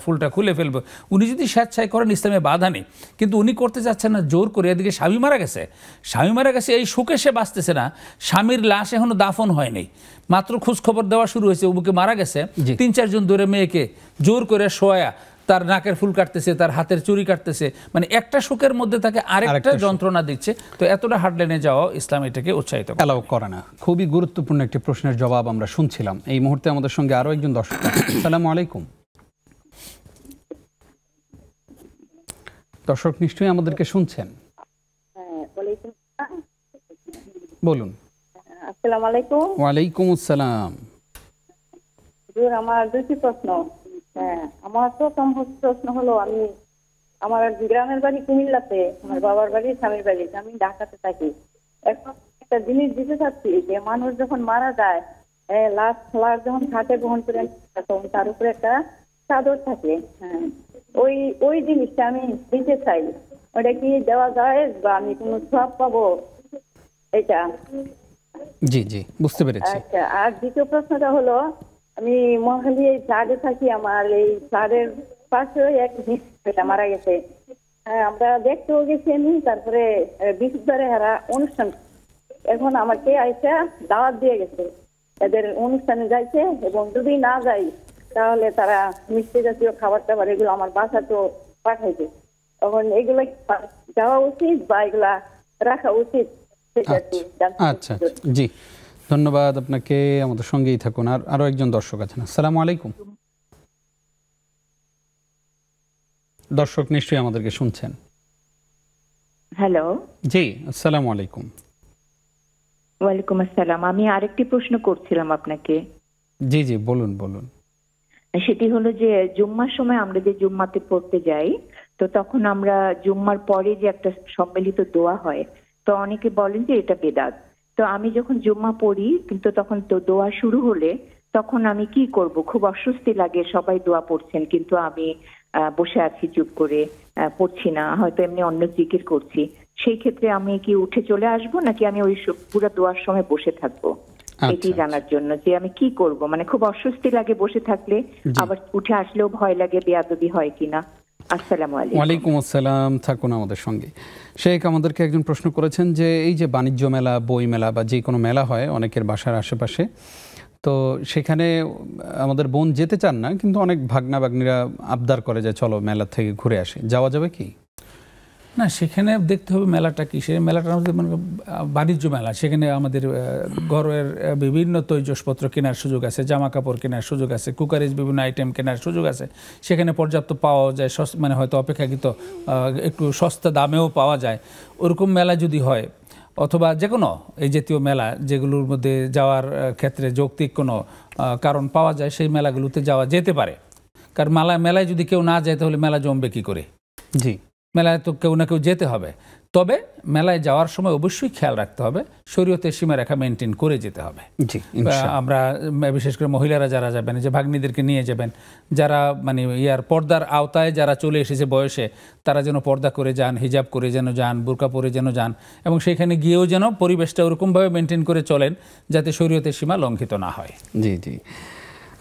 ফুলটা খুলে ফেলবো, উনি যদি স্বেচ্ছায় করেন ইসলামে বাধা নেই। কিন্তু উনি করতে চাচ্ছেন না জোর করে। এদিকে স্বামী মারা গেছে, এই শোকে সে বাঁচতেছে না, স্বামীর লাশ এখনো দাফন হয়নি, মাত্র খোঁজ খবর দেওয়া শুরু হয়েছে, বুকে মারা গেছে, 3-4 জন ধরে মেয়েকে জোর করে শোয়া তার নাকের ফুল কাটতেছে, তার হাতের চুরি কাটতেছে, মানে একটা শোকের মধ্যে তাকে আরেকটা যন্ত্রণা দিচ্ছে। তো এতটা হার্ডলাইনে যাওয়া ইসলাম এটাকে উৎসাহিত করে না। খুবই গুরুত্বপূর্ণ একটি প্রশ্নের জবাব আমরা শুনছিলাম। এই মুহূর্তে আমাদের সঙ্গে আরো একজন দর্শক। আসসালামু আলাইকুম। দর্শক নিশ্চয়ই আমাদেরকে শুনছেন, বলুন। আসসালামু আলাইকুম। ওয়ালাইকুম আসসালাম। আমার 2টি প্রশ্ন। আমার প্রথম প্রশ্ন হলো, আমি আমার গ্রামের বাড়ি কুমিল্লাতে, আমার বাবার বাড়ি স্বামীর বাড়ি, আমি ঢাকাতে থাকি। এখন একটা জিনিস দিতে চাচ্ছি যে মানুষ যখন মারা যায়, লাশ যখন খাটে গ্রহণ করে তখন তার উপরে একটা চাদর থাকে, হ্যাঁ, ওই জিনিসটা আমি দিতে চাই। ওটা কি দেওয়া যায় বা আমি কোনো সওয়াব পাবো এটা? জি জি, বুঝতে পেরেছি। আচ্ছা, আর দ্বিতীয় প্রশ্নটা হলো, আমি মহাখালী এই ফ্ল্যাটে থাকি, আমার এই ফ্ল্যাটের পাশে এক ব্যক্তি মারা গেছে। হ্যাঁ, আমরা দেখতেও গেছি আমি, তারপরে বিশুদ্ধরে এরা অনুষ্ঠান, এখন আমাকে আইসা দাওয়াত দিয়ে গেছে এদের অনুষ্ঠানে যাইছে, এবং যদি না যাই তাহলে তারা মিষ্টি জাতীয় খাবার টাবার এগুলো আমার বাসাতেও পাঠাইছে। তখন এগুলো যাওয়া উচিত বা এগুলা রাখা উচিত? আচ্ছা, জি, ধন্যবাদ আপনাকে। আমাদের সঙ্গেই থাকুন। আর আরো একজন দর্শক আছেন। আসসালামু আলাইকুম। দর্শক নিশ্চয়ই আমাদেরকে শুনছেন। হ্যালো, জি, আসসালামু আলাইকুম। ওয়ালাইকুম আসসালাম। আমি আরেকটি প্রশ্ন করছিলাম আপনাকে। জি জি, বলুন বলুন। সেটি হলো যে জুম্মার সময় আমরা যে জুম্মাতে পড়তে যাই, তো তখন আমরা জুম্মার পরে যে একটা সম্মিলিত দোয়া হয়, তো অনেকে বলেন যে এটা বেদাত। তো আমি যখন জুম্মা পড়ি, কিন্তু তখন তো দোয়া শুরু হলে তখন আমি কি করব? খুব অস্বস্তি লাগে, সবাই দোয়া পড়ছেন কিন্তু আমি বসে আছি চুপ করে, পড়ছি না, হয়তো এমনি অন্য জিকির করছি। সেই ক্ষেত্রে আমি কি উঠে চলে আসবো, নাকি আমি ওই পুরো দোয়ার সময় বসে থাকবো? এটি জানার জন্য যে আমি কি করব। মানে খুব অস্বস্তি লাগে বসে থাকলে, আবার উঠে আসলেও ভয় লাগে বেয়াদবি হয় কিনা। আসসালামু আলাইকুম। ওয়ালাইকুম আসসালাম, থাকুন আমাদের সঙ্গে। শেখ আমাদেরকে একজন প্রশ্ন করেছেন যে এই যে বাণিজ্য মেলা, বই মেলা বা যে কোনো মেলা হয় অনেকের বাসার আশেপাশে, তো সেখানে আমাদের বোন যেতে চান না, কিন্তু অনেক ভাগনা ভাগ্নিরা আবদার করে যে চলো মেলা থেকে ঘুরে আসে, যাওয়া যাবে কি? না, সেখানে দেখতে হবে মেলাটা কি। সেই মেলাটা আমাদের মানে বাণিজ্য মেলা, সেখানে আমাদের ঘরের বিভিন্ন তৈজসপত্র কেনার সুযোগ আছে, জামা কাপড় কেনার সুযোগ আছে, কুকারিজ বিভিন্ন আইটেম কেনার সুযোগ আছে, সেখানে পর্যাপ্ত পাওয়া যায়, মানে হয়তো অপেক্ষাকৃত একটু সস্তা দামেও পাওয়া যায়। ওরকম মেলা যদি হয়, অথবা যে কোনো এই জাতীয় মেলা যেগুলোর মধ্যে যাওয়ার ক্ষেত্রে যৌক্তিক কোনো কারণ পাওয়া যায়, সেই মেলাগুলোতে যাওয়া যেতে পারে। কারণ মেলায় যদি কেউ না যায় তাহলে মেলা জমবে কি করে? জি, মেলায় তো কেউ না কেউ যেতে হবে। তবে মেলায় যাওয়ার সময় অবশ্যই খেয়াল রাখতে হবে, শরীয়তের সীমারেখা মেনটেন করে যেতে হবে। জি, আমরা বিশেষ করে মহিলারা যারা যাবেন, যে ভাগ্নিদেরকে নিয়ে যাবেন, যারা মানে পর্দার আওতায় যারা চলে এসেছে বয়সে, তারা যেন পর্দা করে যান, হিজাব করে যেন যান, বোরকা পরে যেন যান, এবং সেখানে গিয়েও যেন পরিবেশটা ওরকমভাবে মেনটেন করে চলেন যাতে শরীয়তের সীমা লঙ্ঘিত না হয়। জি জি।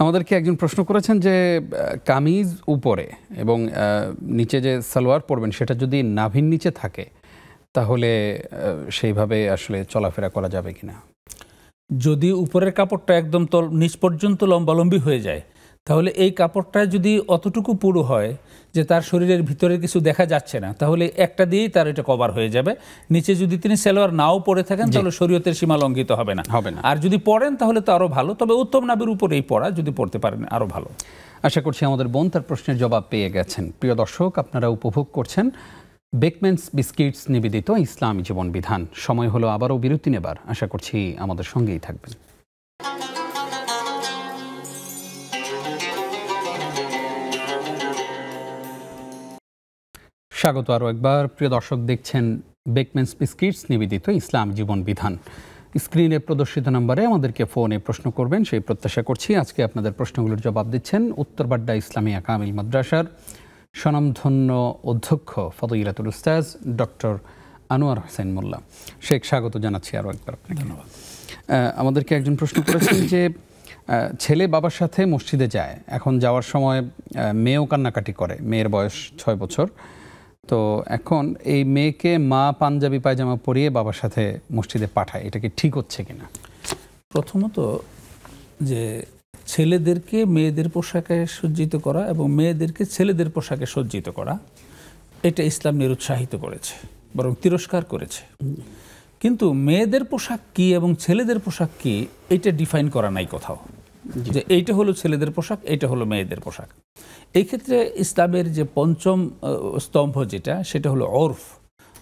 আমাদেরকে একজন প্রশ্ন করেছেন যে কামিজ উপরে এবং নিচে যে সালোয়ার পরবেন সেটা যদি নাভির নিচে থাকে তাহলে সেইভাবে আসলে চলাফেরা করা যাবে কিনা? যদি উপরের কাপড়টা একদম নিচ পর্যন্ত লম্বালম্বি হয়ে যায়, তাহলে এই কাপড়টা যদি অতটুকু পুরো হয় যে তার শরীরের ভিতরে কিছু দেখা যাচ্ছে না, তাহলে একটা দিয়েই তার এটা কভার হয়ে যাবে। নিচে যদি তিনি সালোয়ার নাও পরে থাকেন তাহলে শরীয়তের সীমা লঙ্ঘিত হবে না। আর যদি পরেন তাহলে তো আরো ভালো, তবে উত্তম নাভির উপরেই পরা, যদি পড়তে পারেন আরো ভালো। আশা করছি আমাদের বোন তার প্রশ্নের জবাব পেয়ে গেছেন। প্রিয় দর্শক, আপনারা উপভোগ করছেন বেকম্যানস বিস্কিটস নিবেদিত ইসলামী জীবন বিধান। সময় হলো আবারও বিরতি নেবার। আশা করছি আমাদের সঙ্গেই থাকবেন। স্বাগত আরও একবার। প্রিয় দর্শক, দেখছেন বেকম্যানস বিস্কিটস নিবেদিত ইসলাম জীবন বিধান। স্ক্রিনে প্রদর্শিত নম্বরে আমাদেরকে ফোনে প্রশ্ন করবেন সেই প্রত্যাশা করছি। আজকে আপনাদের প্রশ্নগুলোর জবাব দিচ্ছেন উত্তরবাড্ডা ইসলামিয়া কামিল মাদ্রাসার স্বনামধন্য অধ্যক্ষ ফদিলাতুল উস্তাজ ডক্টর আনোয়ার হোসেন মোল্লা। শেখ, স্বাগত জানাচ্ছি আরও একবার আপনাকে। ধন্যবাদ। আমাদেরকে একজন প্রশ্ন করেছেন যে ছেলে বাবার সাথে মসজিদে যায়, এখন যাওয়ার সময় মেয়েও কান্নাকাটি করে, মেয়ের বয়স 6 বছর। তো এখন এই মেয়েকে মা পাঞ্জাবি পায়জামা পরিয়ে বাবার সাথে মসজিদে পাঠায়, এটা কি ঠিক হচ্ছে কিনা? প্রথমত, যে ছেলেদেরকে মেয়েদের পোশাকে সজ্জিত করা এবং মেয়েদেরকে ছেলেদের পোশাকে সজ্জিত করা, এটা ইসলাম নিরুৎসাহিত করেছে, বরং তিরস্কার করেছে। কিন্তু মেয়েদের পোশাক কি এবং ছেলেদের পোশাক কি, এটা ডিফাইন করা নাই কোথাও, যে এইটা হলো ছেলেদের পোশাক, এইটা হলো মেয়েদের পোশাক। এই ক্ষেত্রে ইসলামের যে পঞ্চম স্তম্ভ যেটা, সেটা হলো ওরফ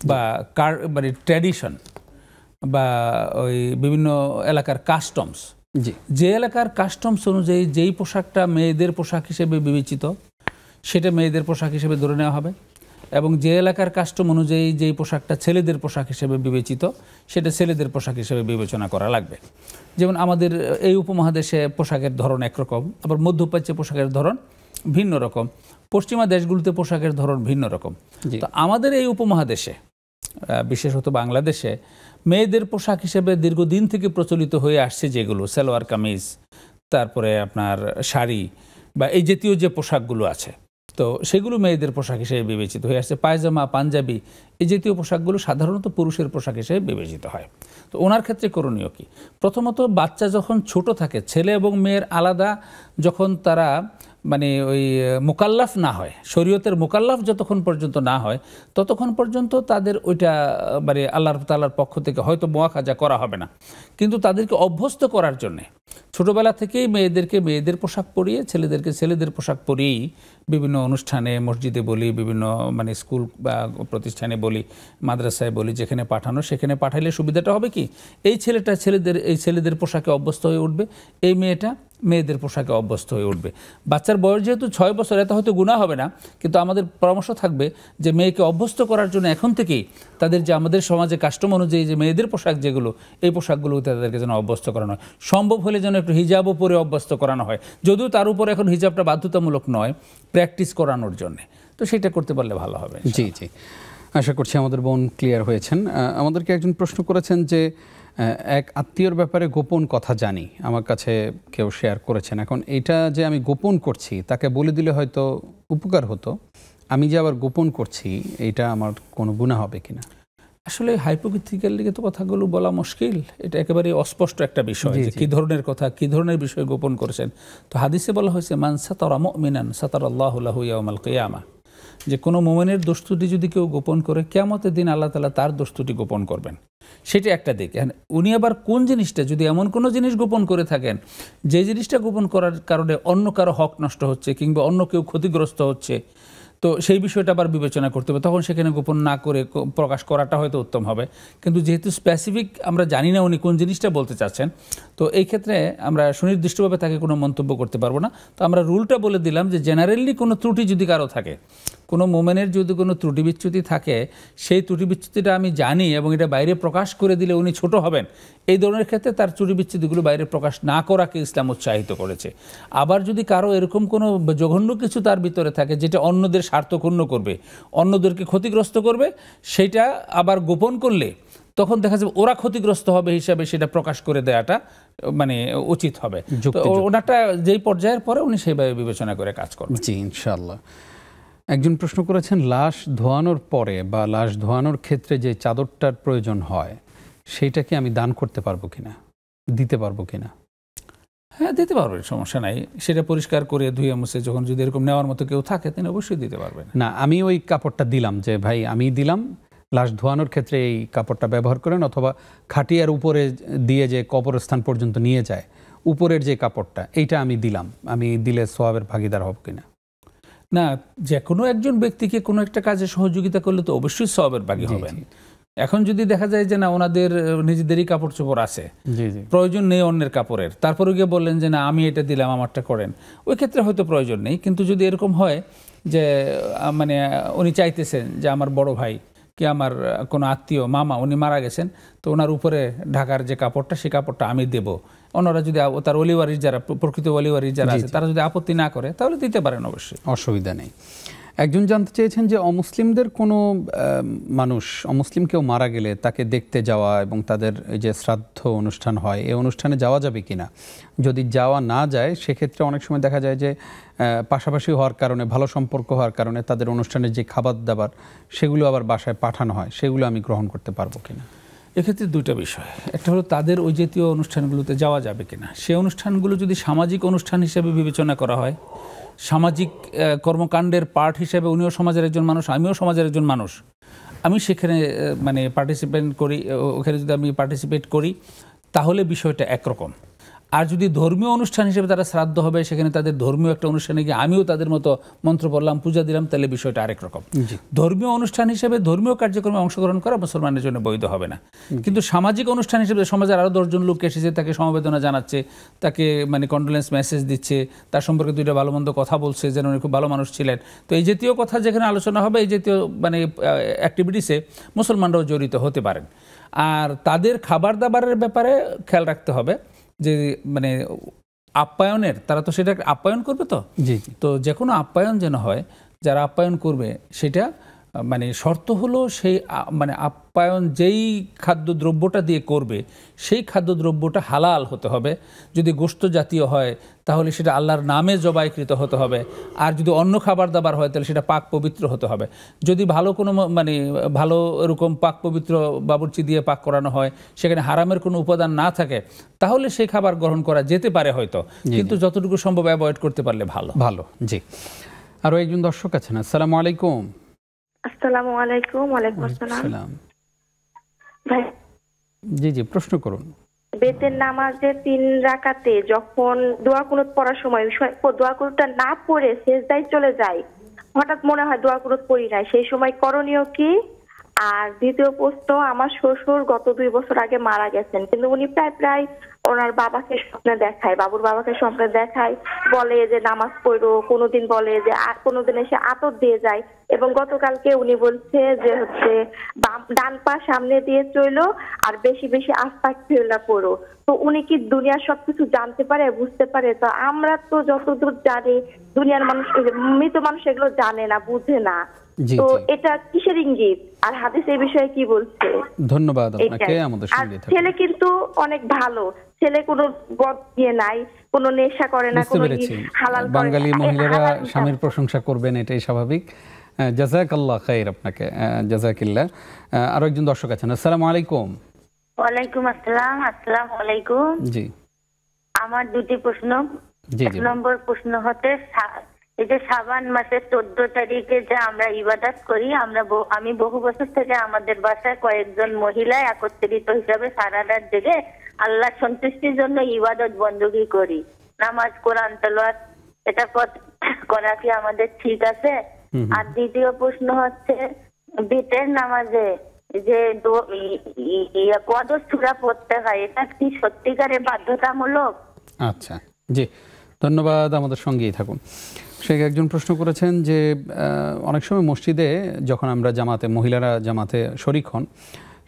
বা মানে ট্র্যাডিশন বা ওই বিভিন্ন এলাকার কাস্টমস। যে এলাকার কাস্টমস অনুযায়ী যেই পোশাকটা মেয়েদের পোশাক হিসেবে বিবেচিত, সেটা মেয়েদের পোশাক হিসেবে ধরে নেওয়া হবে। এবং যে এলাকার কাস্টম অনুযায়ী যেই পোশাকটা ছেলেদের পোশাক হিসেবে বিবেচিত সেটা ছেলেদের পোশাক হিসেবে বিবেচনা করা লাগবে। যেমন আমাদের এই উপমহাদেশে পোশাকের ধরন একরকম, আবার মধ্যপ্রাচ্যে পোশাকের ধরন ভিন্ন রকম, পশ্চিমা দেশগুলোতে পোশাকের ধরন ভিন্ন রকম। তো আমাদের এই উপমহাদেশে বিশেষত বাংলাদেশে মেয়েদের পোশাক হিসেবে দীর্ঘদিন থেকে প্রচলিত হয়ে আসছে যেগুলো সালোয়ার কামিজ, তারপরে আপনার শাড়ি বা এই জাতীয় যে পোশাকগুলো আছে, তো সেগুলো মেয়েদের পোশাক হিসেবে বিবেচিত হয়ে আসছে। পায়জামা, পাঞ্জাবি এই জাতীয় পোশাকগুলো সাধারণত পুরুষের পোশাক হিসেবে বিবেচিত হয়। তো ওনার ক্ষেত্রে করণীয় কি? প্রথমত বাচ্চা যখন ছোট থাকে, ছেলে এবং মেয়ের আলাদা যখন তারা মানে ওই মোকাল্লাফ না হয়, শরীয়তের মোকাল্লাফ যতক্ষণ পর্যন্ত না হয় ততক্ষণ পর্যন্ত তাদের ওইটা মানে আল্লাহ তাআলার পক্ষ থেকে হয়তো মুআখাজা করা হবে না, কিন্তু তাদেরকে অভ্যস্ত করার জন্যে ছোটোবেলা থেকেই মেয়েদেরকে মেয়েদের পোশাক পরিয়ে ছেলেদেরকে ছেলেদের পোশাক পরিয়েই বিভিন্ন অনুষ্ঠানে, মসজিদে বলি, বিভিন্ন মানে স্কুল বা প্রতিষ্ঠানে বলি, মাদ্রাসায় বলি, যেখানে পাঠানো সেখানে পাঠাইলে সুবিধাটা হবে কি, এই ছেলেটা ছেলেদের পোশাকে অভ্যস্ত হয়ে উঠবে, এই মেয়েটা মেয়েদের পোশাকে অভ্যস্ত হয়ে উঠবে। বাচ্চার বয়স যেহেতু 6 বছর, এত হয়তো গুনাহ হবে না, কিন্তু আমাদের পরামর্শ থাকবে যে মেয়েকে অভ্যস্ত করার জন্য এখন থেকেই তাদের যে আমাদের সমাজে কাস্টম অনুযায়ী যে মেয়েদের পোশাক যেগুলো, এই পোশাকগুলো তাদেরকে যেন অভ্যস্ত করানো হয়। সম্ভব হলে যেন একটু হিজাবও পরে অভ্যস্ত করানো হয়, যদিও তার উপর এখন হিজাবটা বাধ্যতামূলক নয়, প্র্যাকটিস করানোর জন্য। তো সেটা করতে পারলে ভালো হবে। জি জি, আশা করছি আমাদের বোন ক্লিয়ার হয়েছেন। আমাদেরকে একজন প্রশ্ন করেছেন যে এক আত্মীয়র ব্যাপারে গোপন কথা জানি, আমার কাছে কেউ শেয়ার করেছেন। এখন এটা যে আমি গোপন করছি, তাকে বলে দিলে হয়তো উপকার হতো, আমি যে আবার গোপন করছি, এটা আমার কোনো গুনাহ হবে কিনা? আসলে হাইপোথেটিক্যাল দিকে তো কথাগুলো বলা মুশকিল, এটা একেবারে অস্পষ্ট একটা বিষয় যে কী ধরনের কথা, কী ধরনের বিষয় গোপন করেছেন। তো হাদিসে বলা হয়েছে মান সাতারা মুমিনান সাতারাল্লাহু লাহু ইয়াউমাল কিয়ামা, যে কোনো মোমেনের দোষত্রুটি যদি কেউ গোপন করে, কিয়ামতের দিন আল্লাহ তাআলা তার দোষত্রুটি গোপন করবেন। সেটা একটা দিক। উনি আবার কোন জিনিসটা, যদি এমন কোনো জিনিস গোপন করে থাকেন যে জিনিসটা গোপন করার কারণে অন্য কারো হক নষ্ট হচ্ছে কিংবা অন্য কেউ ক্ষতিগ্রস্ত হচ্ছে, তো সেই বিষয়টা আবার বিবেচনা করতে হবে, তখন সেখানে গোপন না করে প্রকাশ করাটা হয়তো উত্তম হবে। কিন্তু যেহেতু স্পেসিফিক আমরা জানি না উনি কোন জিনিসটা বলতে চাচ্ছেন, তো এই ক্ষেত্রে আমরা সুনির্দিষ্টভাবে তাকে কোনো মন্তব্য করতে পারবো না। তো আমরা রুলটা বলে দিলাম যে জেনারেলি কোনো ত্রুটি যদি কারো থাকে, কোনো মোমেনের যদি কোনো ত্রুটি বিচ্যুতি থাকে, সেই ত্রুটি বিচ্যুতিটা আমি জানি এবং এটা বাইরে প্রকাশ করে দিলে উনি ছোট হবেন, এই ধরনের ক্ষেত্রে তার ত্রুটি বিচ্যুতিগুলো বাইরে প্রকাশ না করাকে ইসলাম উৎসাহিত করেছে। আবার যদি কারো এরকম কোনো জঘন্য কিছু তার ভিতরে থাকে যেটা অন্যদের স্বার্থ ক্ষুণ্ণ করবে, অন্যদেরকে ক্ষতিগ্রস্ত করবে, সেটা আবার গোপন করলে তখন দেখা যাবে ওরা ক্ষতিগ্রস্ত হবে হিসাবে সেটা প্রকাশ করে দেওয়াটা মানে উচিত হবে। তো ওনারটা যেই পর্যায়ের পরে উনি সেইভাবে বিবেচনা করে কাজ করবেন। জি ইনশাআল্লাহ। একজন প্রশ্ন করেছেন লাশ ধোয়ানোর পরে বা লাশ ধোয়ানোর ক্ষেত্রে যে চাদরটার প্রয়োজন হয়, সেইটা কি আমি দান করতে পারবো কিনা, দিতে পারবো কিনা? হ্যাঁ, দিতে পারবেন, সমস্যা নাই। সেটা পরিষ্কার করে ধুয়ে মুছে যখন যদি এরকম নেওয়ার মতো কেউ থাকে তিনি অবশ্যই দিতে পারবেন। না, আমি ওই কাপড়টা দিলাম যে ভাই আমি দিলাম, লাশ ধোয়ানোর ক্ষেত্রে এই কাপড়টা ব্যবহার করেন, অথবা খাটিয়ার উপরে দিয়ে যে কবরস্থান পর্যন্ত নিয়ে যায় উপরের যে কাপড়টা, এইটা আমি দিলাম, আমি দিলে সওয়াবের ভাগিদার হব কিনা? না, যে কোনো একজন ব্যক্তিকে কোনো একটা কাজে সহযোগিতা করলে তো অবশ্যই সওয়াবের ভাগী হবেন। এখন যদি দেখা যায় যে না ওনাদের নিজেদেরই কাপড় চোপড় আছে, প্রয়োজন নেই অন্যের কাপড়ের, তারপরে গিয়ে বললেন যে না আমি এটা দিলাম আমারটা করেন, ওই ক্ষেত্রে হয়তো প্রয়োজন নেই। কিন্তু যদি এরকম হয় যে মানে উনি চাইতেছেন যে আমার বড় ভাই কি আমার কোনো আত্মীয় মামা উনি মারা গেছেন, তো ওনার উপরে ঢাকার যে কাপড়টা সেই কাপড়টা আমি দেব, অন্যরা যদি তার ওলিওয়ারিস যারা প্রকৃত ওলিওয়ারিস যারা আছে তারা যদি আপত্তি না করে তাহলে দিতে পারেন, অবশ্যই অসুবিধা নেই। একজন জানতে চেয়েছেন যে অমুসলিমদের কোনো মানুষ, অমুসলিম কেউ মারা গেলে তাকে দেখতে যাওয়া এবং তাদের যে শ্রাদ্ধ অনুষ্ঠান হয় এই অনুষ্ঠানে যাওয়া যাবে কিনা? যদি যাওয়া না যায় সেক্ষেত্রে অনেক সময় দেখা যায় যে পাশাপাশি হওয়ার কারণে, ভালো সম্পর্ক হওয়ার কারণে তাদের অনুষ্ঠানের যে খাবার দাবার সেগুলো আবার বাসায় পাঠানো হয়, সেগুলো আমি গ্রহণ করতে পারবো কিনা? এক্ষেত্রে দুইটা বিষয়, একটা হলো তাদের ওই জাতীয় অনুষ্ঠানগুলোতে যাওয়া যাবে কিনা। সেই অনুষ্ঠানগুলো যদি সামাজিক অনুষ্ঠান হিসেবে বিবেচনা করা হয়, সামাজিক কর্মকাণ্ডের পার্ট হিসেবে উনিও সমাজের একজন মানুষ, আমিও সমাজের একজন মানুষ, আমি সেখানে মানে পার্টিসিপেট করি, ওখানে যদি আমি পার্টিসিপেট করি তাহলে বিষয়টা একরকম। আর যদি ধর্মীয় অনুষ্ঠান হিসেবে তারা শ্রাদ্ধ হবে, সেখানে তাদের ধর্মীয় একটা অনুষ্ঠানে গিয়ে আমিও তাদের মতো মন্ত্র পড়লাম, পূজা দিলাম, তাহলে বিষয়টা আরেক রকম। ধর্মীয় অনুষ্ঠান হিসেবে ধর্মীয় কার্যক্রমে অংশগ্রহণ করা মুসলমানের জন্য বৈধ হবে না। কিন্তু সামাজিক অনুষ্ঠান হিসেবে সমাজের আরও 10 জন লোক এসেছে, তাকে সমবেদনা জানাচ্ছে, তাকে মানে কন্ডোলেন্স মেসেজ দিচ্ছে, তার সম্পর্কে দুইটা ভালো মন্দ কথা বলছে, যেন উনি খুব ভালো মানুষ ছিলেন, তো এই জাতীয় কথা যেখানে আলোচনা হবে, এই জাতীয় মানে অ্যাক্টিভিটিসে মুসলমানরাও জড়িত হতে পারেন। আর তাদের খাবার দাবারের ব্যাপারে খেয়াল রাখতে হবে যে মানে আপ্যায়নের, তারা তো সেটা আপ্যায়ন করবে, তো যে কোনো আপ্যায়ন যেন হয়, যারা আপ্যায়ন করবে সেটা মানে শর্ত হলো সেই মানে আপ্যায়ন যেই খাদ্যদ্রব্যটা দিয়ে করবে সেই খাদ্যদ্রব্যটা হালাল হতে হবে। যদি গোশত জাতীয় হয় তাহলে সেটা আল্লাহর নামে জবাইকৃত হতে হবে, আর যদি অন্য খাবার দাবার হয় তাহলে সেটা পাক পবিত্র হতে হবে। যদি ভালো কোনো মানে ভালো এরকম পাক পবিত্র বাবুর্চি দিয়ে পাক করানো হয়, সেখানে হারামের কোনো উপাদান না থাকে, তাহলে সেই খাবার গ্রহণ করা যেতে পারে হয়তো, কিন্তু যতটুকু সম্ভব অ্যাভয়েড করতে পারলে ভালো। জি, আরও একজন দর্শক আছেন। আসসালামু আলাইকুম। আসসালামু আলাইকুম। ওয়ালাইকুম আসসালাম। ভাই জি প্রশ্ন করুন। বেতের নামাজে 3 রাকাতে যখন দোয়া কুনুত পড়ার সময় দোয়া কুনুতটা না পড়ে সিজদায় চলে যায়, হঠাৎ মনে হয় দোয়া কুনুত পড়ি নাই, সেই সময় করণীয় কি? আর দ্বিতীয় প্রশ্ন, আমার শ্বশুর গত 2 বছর আগে মারা গেছেন, কিন্তু উনি প্রায় ওনার বাবাকে স্বপ্নে দেখায়, বাবুর বাবাকে স্বপ্নে দেখায়, বলে যে নামাজ পড়ো, কোনোদিন বলে যে আর কোনোদিন এসে আতর দিয়ে যায়, এবং গতকালকে উনি বলছে যে হচ্ছে ডান পা সামনে দিয়ে চইলো আর বেশি বেশি আস্তাগফিরুল্লাহ পড়ো। তো উনি কি দুনিয়ার সবকিছু জানতে পারে, বুঝতে পারে? তো আমরা তো যতদূর জানি দুনিয়ার মানুষ, মৃত মানুষ এগুলো জানে না, বুঝে না, তো এটা কিসের ইঙ্গিত? আর হাদিস এই বিষয়ে কি বলছে? ধন্যবাদ আপনাকে আমাদের সঙ্গে থাকার। ছেলে কিন্তু অনেক ভালো, ছেলে কোনো বদ দিয়ে নাই, কোনো নেশা করে না, কোনো হালাল করে না। বাঙালি মহিলারা স্বামীর প্রশংসা করবেন, এটাই স্বাভাবিক। জাযাকাল্লাহ খাইর, আপনাকে জাযাকিল্লাহ। আরো একজন দর্শক আছেন। আসসালামু আলাইকুম। ওয়ালাইকুম আসসালাম। আসসালামু আলাইকুম। জি, আমার দুটি প্রশ্ন। এক নম্বর প্রশ্ন হতে, এই যে শাবান মাসের 14 তারিখে যে আমরা ইবাদত করি, আমি বহু বছর থেকে আমাদের বাসায় কয়েকজন মহিলা একত্রিত হিসাবে সারা রাত জেগে আল্লাহ সন্তুষ্টির জন্য ইবাদত বন্দী করি, নামাজ কোরআন তেলাওয়াত, এটা করা কি আমাদের ঠিক আছে? আর দ্বিতীয় প্রশ্ন হচ্ছে, বিতের নামাজে যে কদর সূরা পড়তে হয়, এটা কি সত্যিকারে বাধ্যতামূলক? আচ্ছা, জি ধন্যবাদ, আমাদের সঙ্গেই থাকুন। শেখ একজন প্রশ্ন করেছেন যে অনেক সময় মসজিদে যখন আমরা জামাতে, মহিলারা জামাতে শরিক হন,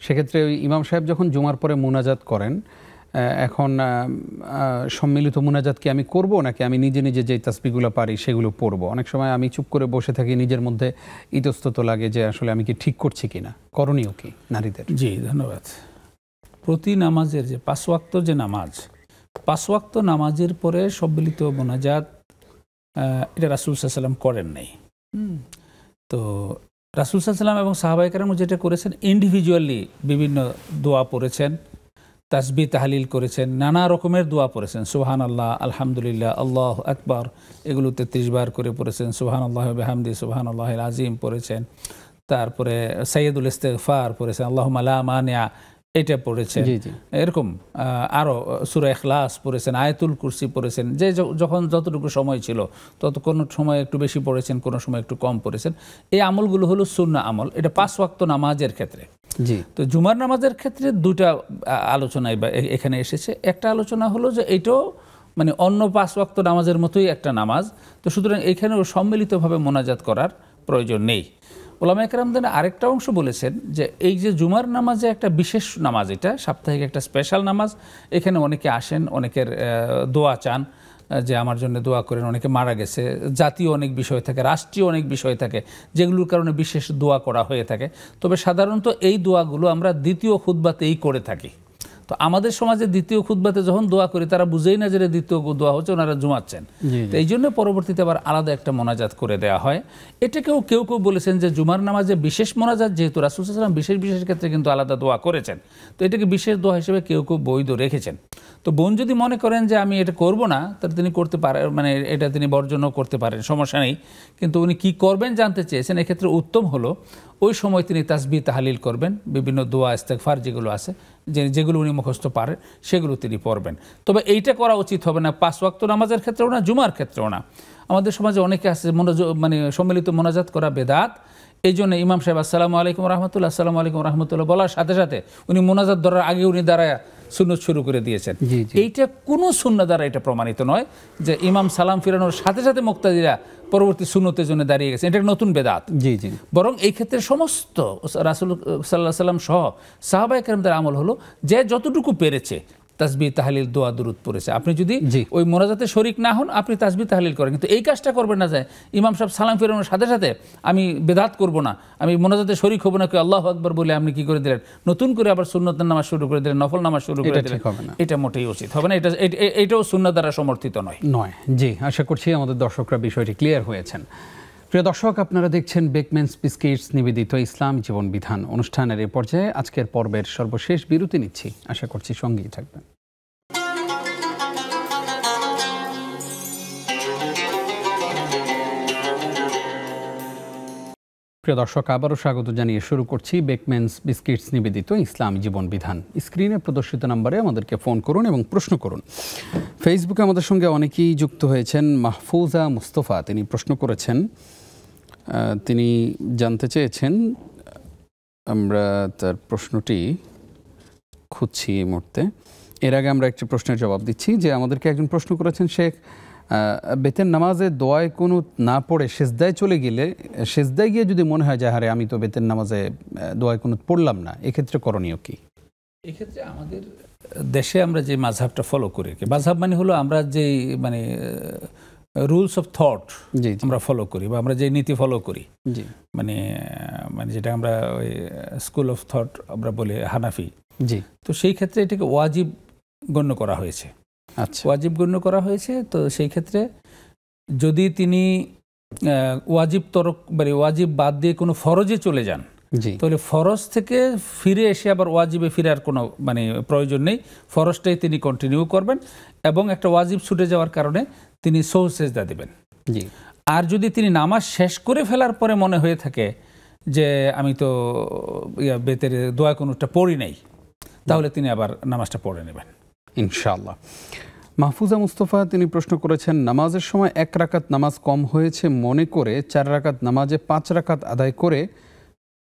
সেক্ষেত্রে ওই ইমাম সাহেব যখন জুমার পরে মুনাজাত করেন, এখন সম্মিলিত মুনাজাত কি আমি করব নাকি আমি নিজে নিজে যে তাসবিহগুলো পারি সেগুলো পড়ব? অনেক সময় আমি চুপ করে বসে থাকি, নিজের মধ্যে ইতস্তত লাগে যে আসলে আমি কি ঠিক করছি কিনা, করণীয় কি নারীদের? জি ধন্যবাদ। প্রতি নামাজের যে 5 ওয়াক্ত যে নামাজ, 5 ওয়াক্ত নামাজের পরে সম্মিলিত মুনাজাত এটা রাসূল সাল্লাল্লাহু আলাইহি ওয়াসাল্লাম করেন নাই। তো রাসূল সাল্লাল্লাহু আলাইহি ওয়াসাল্লাম এবং সাহাবায়ে কেরাম যেটা করেছেন, ইন্ডিভিজুয়ালি বিভিন্ন দোয়া পড়েছেন, তাসবিহ তাহলিল করেছেন, নানা রকমের দোয়া পড়েছেন, সুবহানাল্লাহ, আলহামদুলিল্লাহ, আল্লাহু আকবার, এগুলো 33 বার করে পড়েছেন, সুবহানাল্লাহি ওয়া বিহামদিহি সুবহানাল্লাহিল আযীম পড়েছেন, তারপরে সাইয়্যিদুল ইস্তিগফার পড়েছেন, আল্লাহুম্মা লা মানিয়া, এটা পড়েছেন, এরকম আরও সূরা ইখলাস পড়েছেন, আয়াতুল কুরসি পড়েছেন, যে যখন যতটুকু সময় ছিল তত কোনো সময় একটু বেশি পড়েছেন, কোনো সময় একটু কম পড়েছেন। এই আমলগুলো হলো সুন্নাহ আমল, এটা 5 ওয়াক্ত নামাজের ক্ষেত্রে। তো জুমার নামাজের ক্ষেত্রে 2টা আলোচনা এখানে এসেছে। একটা আলোচনা হলো যে এইটাও মানে অন্য 5 ওয়াক্ত নামাজের মতোই একটা নামাজ, তো সুতরাং এখানেও সম্মিলিতভাবে মোনাজাত করার প্রয়োজন নেই। ওলামায়ে কেরামদের আরেকটা অংশ বলেছেন যে এই যে জুমার নামাজে একটা বিশেষ নামাজ, এটা সাপ্তাহিক একটা স্পেশাল নামাজ, এখানে অনেকে আসেন, অনেকের দোয়া চান যে আমার জন্য দোয়া করেন, অনেকে মারা গেছে, জাতীয় অনেক বিষয় থাকে, রাষ্ট্রীয় অনেক বিষয় থাকে, যেগুলোর কারণে বিশেষ দোয়া করা হয়ে থাকে। তবে সাধারণত এই দোয়াগুলো আমরা দ্বিতীয় খুতবাতেই করে থাকি। তো আমাদের সমাজে দ্বিতীয় খুতবাতে যখন দোয়া করি, তারা বুঝেই না যে দ্বিতীয় দোয়া হচ্ছে, ওনারা জুমাচ্ছেন। তো এই জন্য পরবর্তীতে আবার আলাদা একটা মোনাজাত করে দেওয়া হয়। এটাকেও কেউ কেউ বলেছেন যে জুমার নামাজে বিশেষ মোনাজাত, যেহেতু রাসূল সাল্লাল্লাহু আলাইহি ওয়াসাল্লাম বিশেষ ক্ষেত্রে কিন্তু আলাদা দোয়া করেছেন, তো এটাকে বিশেষ দোয়া হিসেবে কেউ কেউ বৈধ রেখেছেন। তো তো বোন যদি মনে করেন যে আমি এটা করব না, তাহলে তিনি করতে পারেন, মানে এটা তিনি বর্জনও করতে পারেন, সমস্যা নেই। কিন্তু উনি কি করবেন জানতে চেয়েছেন, এক্ষেত্রে উত্তম হলো ওই সময় তিনি তাসবিহ তাহলিল করবেন, বিভিন্ন দোয়া ইস্তেগফার যেগুলো আছে, যেগুলো উনি মুখস্থ পারেন সেগুলো তিনি পড়বেন। তবে এইটা করা উচিত হবে না 5 ওয়াক্ত নামাজের ক্ষেত্রেও না, জুমার ক্ষেত্রেও না। আমাদের সমাজে অনেকে আছে মানে সম্মিলিত মোনাজাত করা বেদাত। এই জন্য ইমাম সাহেব আসসালামু আলাইকুম রহমতুল্লাহ, আসসালামু আলাইকুম রহমতুল্লাহ বলার সাথে সাথে উনি মোনাজাত ধরার আগে উনি দাঁড়ায় সুন্নত শুরু করে দিয়েছেন। এইটা কোনো সুন্নাহ দ্বারা এটা প্রমাণিত নয় যে ইমাম সালাম ফিরানোর সাথে সাথে মুক্তাদিরা পরবর্তী সুন্নতের জন্য দাঁড়িয়ে গেছে, এটা নতুন বেদাত। বরং এই ক্ষেত্রে সমস্ত রাসূল সাল্লাল্লাহু আলাইহি সাল্লাম সহ সাহাবায়ে কেরামদের আমল হলো যে যতটুকু পেরেছে তাসবিহ তাহলিল দোয়া দুরূদ পড়েছে। আপনি যদি ওই মোনাজাতে শরীক না হন, আপনি তাসবিহ তাহলিল করেন, কিন্তু এই কাজটা করবেন না যে ইমাম সাহেব সালাম ফেরানোর সাথে সাথে আমি বেদাত করব না, আমি মোনাজাতে শরীক হব না, কি আল্লাহু আকবার বলে আপনি কি করে দিলেন, নতুন করে আবার সুন্নতের নামাজ শুরু করে দিলেন, নফল নামাজ শুরু করে দিলেন, এটা মোটেই উচিত হবে না। এটাও সুন্নাহ দ্বারা সমর্থিত নয়। জি, আশা করছি আমাদের দর্শকরা বিষয়টি ক্লিয়ার হয়েছেন। প্রিয় দর্শক, আপনারা দেখছেন বেকম্যানস বিস্কিটস নিবেদিত ইসলাম জীবন বিধান অনুষ্ঠানের এই পর্যায়ে আজকের পর্বের সর্বশেষ বিরতি নিচ্ছি। আশা করছি সঙ্গেই থাকবেন। প্রিয় দর্শক, আবারও স্বাগত জানিয়ে শুরু করছি বেকম্যানস বিস্কিটস নিবেদিত ইসলাম জীবন বিধান। স্ক্রিনে প্রদর্শিত নম্বরে আমাদেরকে ফোন করুন এবং প্রশ্ন করুন। ফেসবুকে আমাদের সঙ্গে অনেকেই যুক্ত হয়েছেন। মাহফুজা মুস্তফা তিনি প্রশ্ন করেছেন, তিনি জানতে চেয়েছেন, আমরা তার প্রশ্নটি খুঁজছি এই মুহূর্তে। এর আগে আমরা একটি প্রশ্নের জবাব দিচ্ছি যে আমাদেরকে একজন প্রশ্ন করেছেন, শেখ বেতের নামাজে দোয়ায় কুনুত না পড়ে সেজদায় চলে গেলে, সেজদায় গিয়ে যদি মনে হয় যে হারে আমি তো বেতের নামাজে দোয়ায় কুনুত পড়লাম না, এক্ষেত্রে করণীয় কি? এক্ষেত্রে আমাদের দেশে আমরা যে মাযহাবটা ফলো করি, মাযহাব মানে হলো আমরা যে মানে রুলস অফ থট আমরা ফলো করি, বা আমরা যে নীতি ফলো করি, মানে মানে যেটা আমরা ওই স্কুল অফ থট আমরা বলি হানাফি। তো সেই ক্ষেত্রে এটাকে ওয়াজিব গণ্য করা হয়েছে। আচ্ছা, ওয়াজিব গণ্য করা হয়েছে। তো সেই ক্ষেত্রে যদি তিনি ওয়াজিব মানে ওয়াজিব বাদ দিয়ে কোনো ফরজে চলে যান, তাহলে ফরজ থেকে ফিরে এসে আবার ওয়াজিবে ফিরার কোনো মানে প্রয়োজন নেই, ফরজটাই তিনি কন্টিনিউ করবেন এবং একটা ওয়াজিব ছুটে যাওয়ার কারণে তিনি সহজ সেজদা দেবেন। আর যদি তিনি নামাজ শেষ করে ফেলার পরে মনে হয়ে থাকে যে আমি তো বেতের দোয়া কোনোটা পড়ি নাই, তাহলে তিনি আবার নামাজটা পড়ে নেবেন ইনশাআল্লাহ। মাহফুজা মুস্তফা তিনি প্রশ্ন করেছেন, নামাজের সময় 1 রাকাত নামাজ কম হয়েছে মনে করে 4 রাকাত নামাজে 5 রাকাত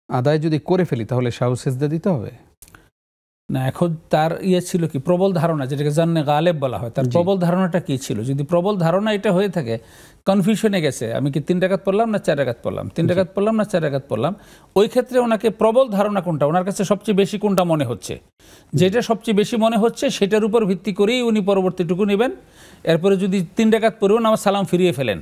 আদায় যদি করে ফেলি তাহলে সাহু সেজদা দিতে হবে না? এখন তার ছিল কি প্রবল ধারণা, যেটাকে জান্নে গালেব বলা হয়, তার প্রবল ধারণাটা কি ছিল? যদি প্রবল ধারণা এটা হয়ে থাকে, কনফিউশনে গেছে, আমি কি 3 রাকাত পড়লাম না 4 রাকাত পড়লাম, 3 রাকাত পড়লাম না 4 রাকাত পড়লাম, ওই ক্ষেত্রে ওনাকে প্রবল ধারণা কোনটা, ওনার কাছে সবচেয়ে বেশি কোনটা মনে হচ্ছে, যেটা সবচেয়ে বেশি মনে হচ্ছে সেটার উপর ভিত্তি করেই উনি পরবর্তীটুকু নেবেন। এরপরে যদি 3 রাকাত পড়েও নামাজ সালাম ফিরিয়ে ফেলেন,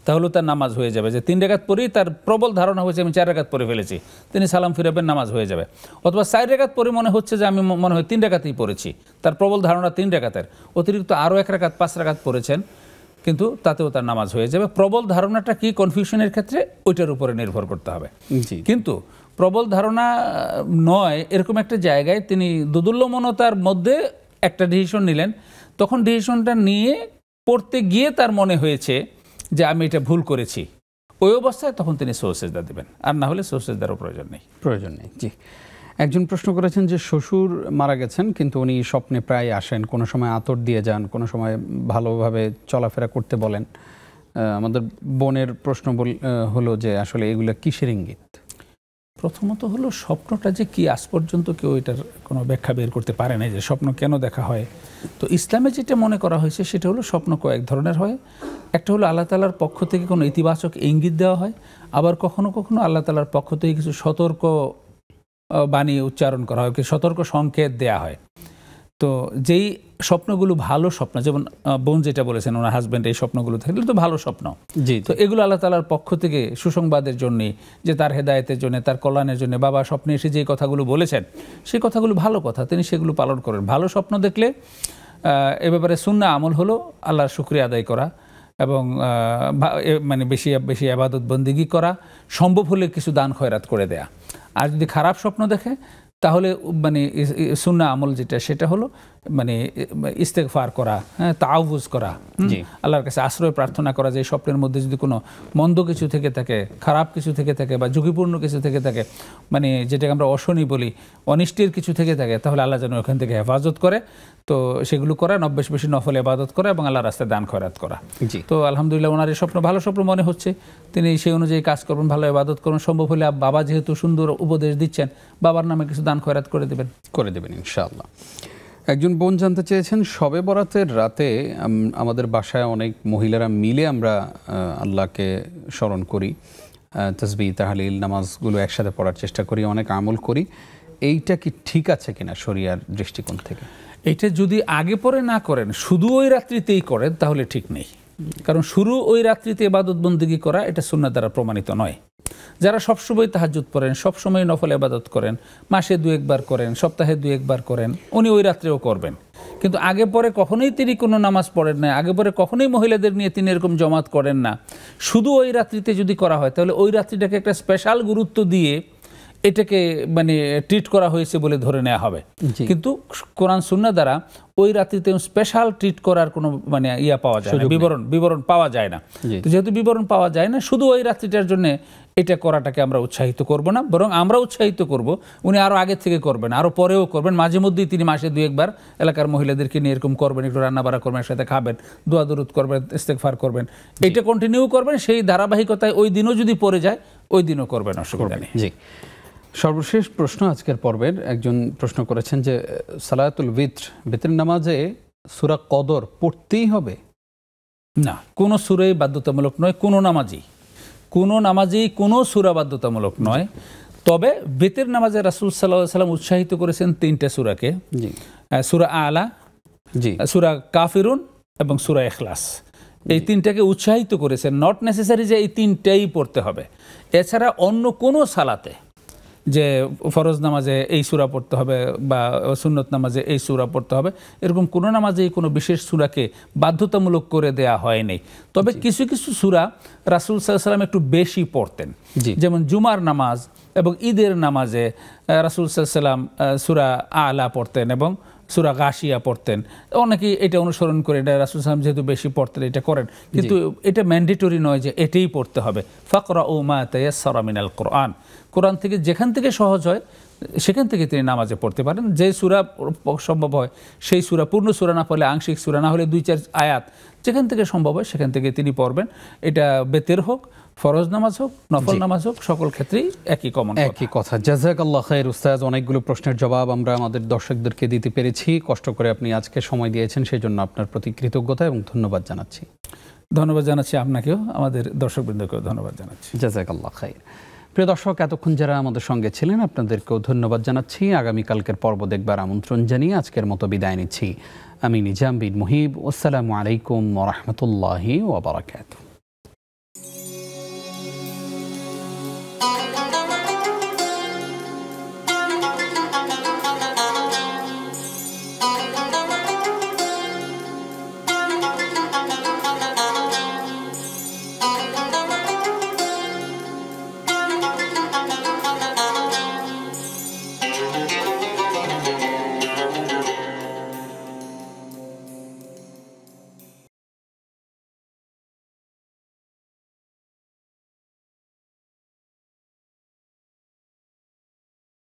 তাহলে তার নামাজ হয়ে যাবে। যে 3 রাকাত পরেই তার প্রবল ধারণা হয়েছে আমি 4 রাকাত পরে ফেলেছি, তিনি সালাম ফিরাবেন, নামাজ হয়ে যাবে। অথবা 4 রাকাত পরে মনে হচ্ছে যে আমি মনে হয় 3 রাকাতই পড়েছি, তার প্রবল ধারণা 3 রাকাতের, অতিরিক্ত আরও 1 রাকাত 5 রাকাত পড়েছেন, কিন্তু তাতেও তার নামাজ হয়ে যাবে। প্রবল ধারণাটা কি কনফিউশনের ক্ষেত্রে ওইটার উপরে নির্ভর করতে হবে। কিন্তু প্রবল ধারণা নয় এরকম একটা জায়গায় তিনি দোদুল্যমনতার মধ্যে একটা ডিসিশন নিলেন, তখন ডিসিশনটা নিয়ে পড়তে গিয়ে তার মনে হয়েছে যে আমি এটা ভুল করেছি, ওই অবস্থায় তখন তিনি সহজ সেজদা দেবেন, আর না হলে সহজ সেজদারও প্রয়োজন নেই। জি, একজন প্রশ্ন করেছেন যে শ্বশুর মারা গেছেন, কিন্তু উনি স্বপ্নে প্রায় আসেন, কোনো সময় আতর দিয়ে যান, কোনো সময় ভালোভাবে চলাফেরা করতে বলেন। আমাদের বোনের প্রশ্ন হলো যে আসলে এগুলো কিসের ইঙ্গিত? প্রথমত হলো স্বপ্নটা যে কি, আজ পর্যন্ত কেউ এটার কোনো ব্যাখ্যা বের করতে পারে না যে স্বপ্ন কেন দেখা হয়। তো ইসলামে যেটা মনে করা হয়েছে সেটা হলো স্বপ্ন কয়েক ধরনের হয়। একটা হলো আল্লাহ তাআলার পক্ষ থেকে কোনো ইতিবাচক ইঙ্গিত দেওয়া হয়, আবার কখনো কখনো আল্লাহ তাআলার পক্ষ থেকে কিছু সতর্ক বাণী উচ্চারণ করা হয়, সতর্ক সংকেত দেয়া হয়। তো যেই স্বপ্নগুলো ভালো স্বপ্ন, যেমন বোন যেটা বলেছেন ওনার হাজব্যান্ড এই স্বপ্নগুলো থাকলে তো ভালো স্বপ্ন, তো এগুলো আল্লাহ তাআলার পক্ষ থেকে সুসংবাদের জন্যে, যে তার হেদায়েতের জন্য, তার কল্যাণের জন্য বাবা স্বপ্নে এসে যে কথাগুলো বলেছেন সেই কথাগুলো ভালো কথা, তিনি সেগুলো পালন করেন। ভালো স্বপ্ন দেখলে এ ব্যাপারে সুন্নাহ আমল হলো আল্লাহর শুকরিয়া আদায় করা এবং মানে বেশি বেশি ইবাদত বন্দেগী করা, সম্ভব হলে কিছু দান খয়রাত করে দেয়া। আর যদি খারাপ স্বপ্ন দেখে তাহলে মানে সুন্নাহ আমল যেটা সেটা হলো মানে ইস্তেগফার করা, হ্যাঁ, তাআউযুজ করা, আল্লাহর কাছে আশ্রয় প্রার্থনা করা যে স্বপ্নের মধ্যে যদি কোনো মন্দ কিছু থেকে থাকে, খারাপ কিছু থেকে থাকে বা ঝুঁকিপূর্ণ কিছু থেকে থাকে, মানে যেটাকে আমরা অশনি বলি, অনিষ্টের কিছু থেকে থাকে, তাহলে আল্লাহ যেন ওখান থেকে হেফাজত করে। তো সেগুলো করা, বেশি বেশি নফল ইবাদত করা এবং আল্লাহর রাস্তায় দান খয়রাত করা। তো আলহামদুলিল্লাহ ওনার এই স্বপ্ন ভালো স্বপ্ন মনে হচ্ছে, তিনি সেই অনুযায়ী কাজ করবেন, ভালো ইবাদত করবেন। সম্ভব হলে বাবা যেহেতু সুন্দর উপদেশ দিচ্ছেন, বাবার নামে কিছু দান খয়রাত করে দেবেন ইনশাআল্লাহ। একজন বোন জানতে চেয়েছেন, শবে বরাতের রাতে আমাদের বাসায় অনেক মহিলারা মিলে আমরা আল্লাহকে স্মরণ করি, তাসবিহ তাহলিল নামাজগুলো একসাথে পড়ার চেষ্টা করি, অনেক আমল করি, এইটা কি ঠিক আছে কিনা শরিয়ার দৃষ্টিকোণ থেকে? এইটা যদি আগে পরে না করেন, শুধু ওই রাত্রিতেই করেন, তাহলে ঠিক নেই। কারণ শুরু ওই রাত্রিতে ইবাদত বন্দেগী করা এটা সুন্নাহ দ্বারা প্রমাণিত নয়। যারা সবসময় তাহাজ্জুদ পড়েন, সবসময় নফল ইবাদত করেন, মাসে 2-1 বার করেন, সপ্তাহে 2-1 বার করেন, উনি ওই রাত্রেও করবেন। কিন্তু আগে পরে কখনোই তিনি কোনো নামাজ পড়েন না, আগে পরে কখনোই মহিলাদের নিয়ে তিনি এরকম জমাত করেন না। শুধু ওই রাত্রিতে যদি করা হয়, তাহলে ওই রাত্রিটাকে একটা স্পেশাল গুরুত্ব দিয়ে এটাকে মানে ট্রিট করা হয়েছে বলে ধরে নেওয়া হবে। কিন্তু কোরআন সুন্নাহ দ্বারা ওই রাত্রিতে স্পেশাল ট্রিট করার কোনো মানে পাওয়া যায় না, বিবরণ পাওয়া যায় না। তো যেহেতু বিবরণ পাওয়া যায় না, শুধু ওই রাত্রিটার জন্য এটা করাটাকে আমরা উৎসাহিত করব না, বরং আমরা উৎসাহিত করব উনি আরও আগে থেকে করবেন, আরও পরেও করবেন। মাঝে মধ্যেই তিনি মাসে 2-1 বার এলাকার মহিলাদেরকে নিয়ে এরকম করবেন, একটু রান্নাবাড়া করবেন, একসাথে খাবেন, দোয়া দরুদ করবেন, ইস্তেগফার করবেন, এটা কন্টিনিউ করবেন। সেই ধারাবাহিকতায় ওই দিনও যদি পড়ে যায়, ওই দিনও করবেন, অসুবিধা নেই। জি, সর্বশেষ প্রশ্ন আজকের পর্বের, একজন প্রশ্ন করেছেন যে সালাতুল বিতর নামাজে সূরা কদর পড়তেই হবে? না, কোনো সূরাই বাধ্যতামূলক নয়, কোনো নামাজেই কোনো সূরা বাধ্যতামূলক নয়। তবে বিতর নামাজে রাসূল সাল্লাল্লাহু আলাইহি ওয়াসাল্লাম উৎসাহিত করেছেন 3টা সূরাকে, সূরা আলা, সূরা কাফিরুন এবং সূরা ইখলাস। এই 3টাকে উৎসাহিত করেছেন। নট নেসেসারি যে এই 3টাই পড়তে হবে। এছাড়া অন্য কোনো সালাতে যে ফরজ নামাজে এই সূরা পড়তে হবে বা সুন্নত নামাজে এই সূরা পড়তে হবে, এরকম কোনো নামাজেই কোনো বিশেষ সূরাকে বাধ্যতামূলক করে দেয়া হয়নি। তবে কিছু কিছু সূরা রাসূল সাল্লাল্লাহু আলাইহি ওয়াসাল্লাম একটু বেশি পড়তেন, যেমন জুমার নামাজ এবং ঈদের নামাজে রাসূল সাল্লাল্লাহু আলাইহি ওয়াসাল্লাম সূরা আলা পড়তেন এবং সূরা গাশিয়া পড়তেন। অনেকেই এটা অনুসরণ করে, এটা রাসূল সাল্লাল্লাহু আলাইহি ওয়াসাল্লাম যেহেতু বেশি পড়তেন এটা করেন, কিন্তু এটা ম্যান্ডেটরি নয় যে এটাই পড়তে হবে। ফাকরাউ মা তায়াসসারা মিনাল কোরআন, কোরআন থেকে যেখান থেকে সহজ হয় সেখান থেকে তিনি নামাজে পড়তে পারেন। যে সূরা সম্ভব হয় সেই সূরা, পূর্ণ সূরা না পড়লে আংশিক সূরা, না হলে 2-4 আয়াত, যেখান থেকে সম্ভব হয় সেখান থেকে তিনি পড়বেন। এটা বেতের হোক, ফরজ নামাজ হোক, নফল নামাজ হোক, সকল ক্ষেত্রেই একই কথা। জাযাকাল্লাহ খাইর উস্তাদ, অনেকগুলো প্রশ্নের জবাব আমরা আমাদের দর্শকদেরকে দিতে পেরেছি। কষ্ট করে আপনি আজকে সময় দিয়েছেন, সেই জন্য আপনার প্রতি কৃতজ্ঞতা এবং ধন্যবাদ জানাচ্ছি। ধন্যবাদ জানাচ্ছি আপনাকেও, আমাদের দর্শকবৃন্দকেও ধন্যবাদ জানাচ্ছি। জাযাকাল্লাহ খাইর। প্রিয় দর্শক, এতক্ষণ যারা আমাদের সঙ্গে ছিলেন আপনাদেরকেও ধন্যবাদ জানাচ্ছি। আগামীকালকের পর্ব দেখবার আমন্ত্রণ জানিয়ে আজকের মতো বিদায় নিচ্ছি। আমি নিজাম বিন মুহিব। আসসালামু আলাইকুম ওয়া রাহমাতুল্লাহি ওয়া বারাকাতুহু।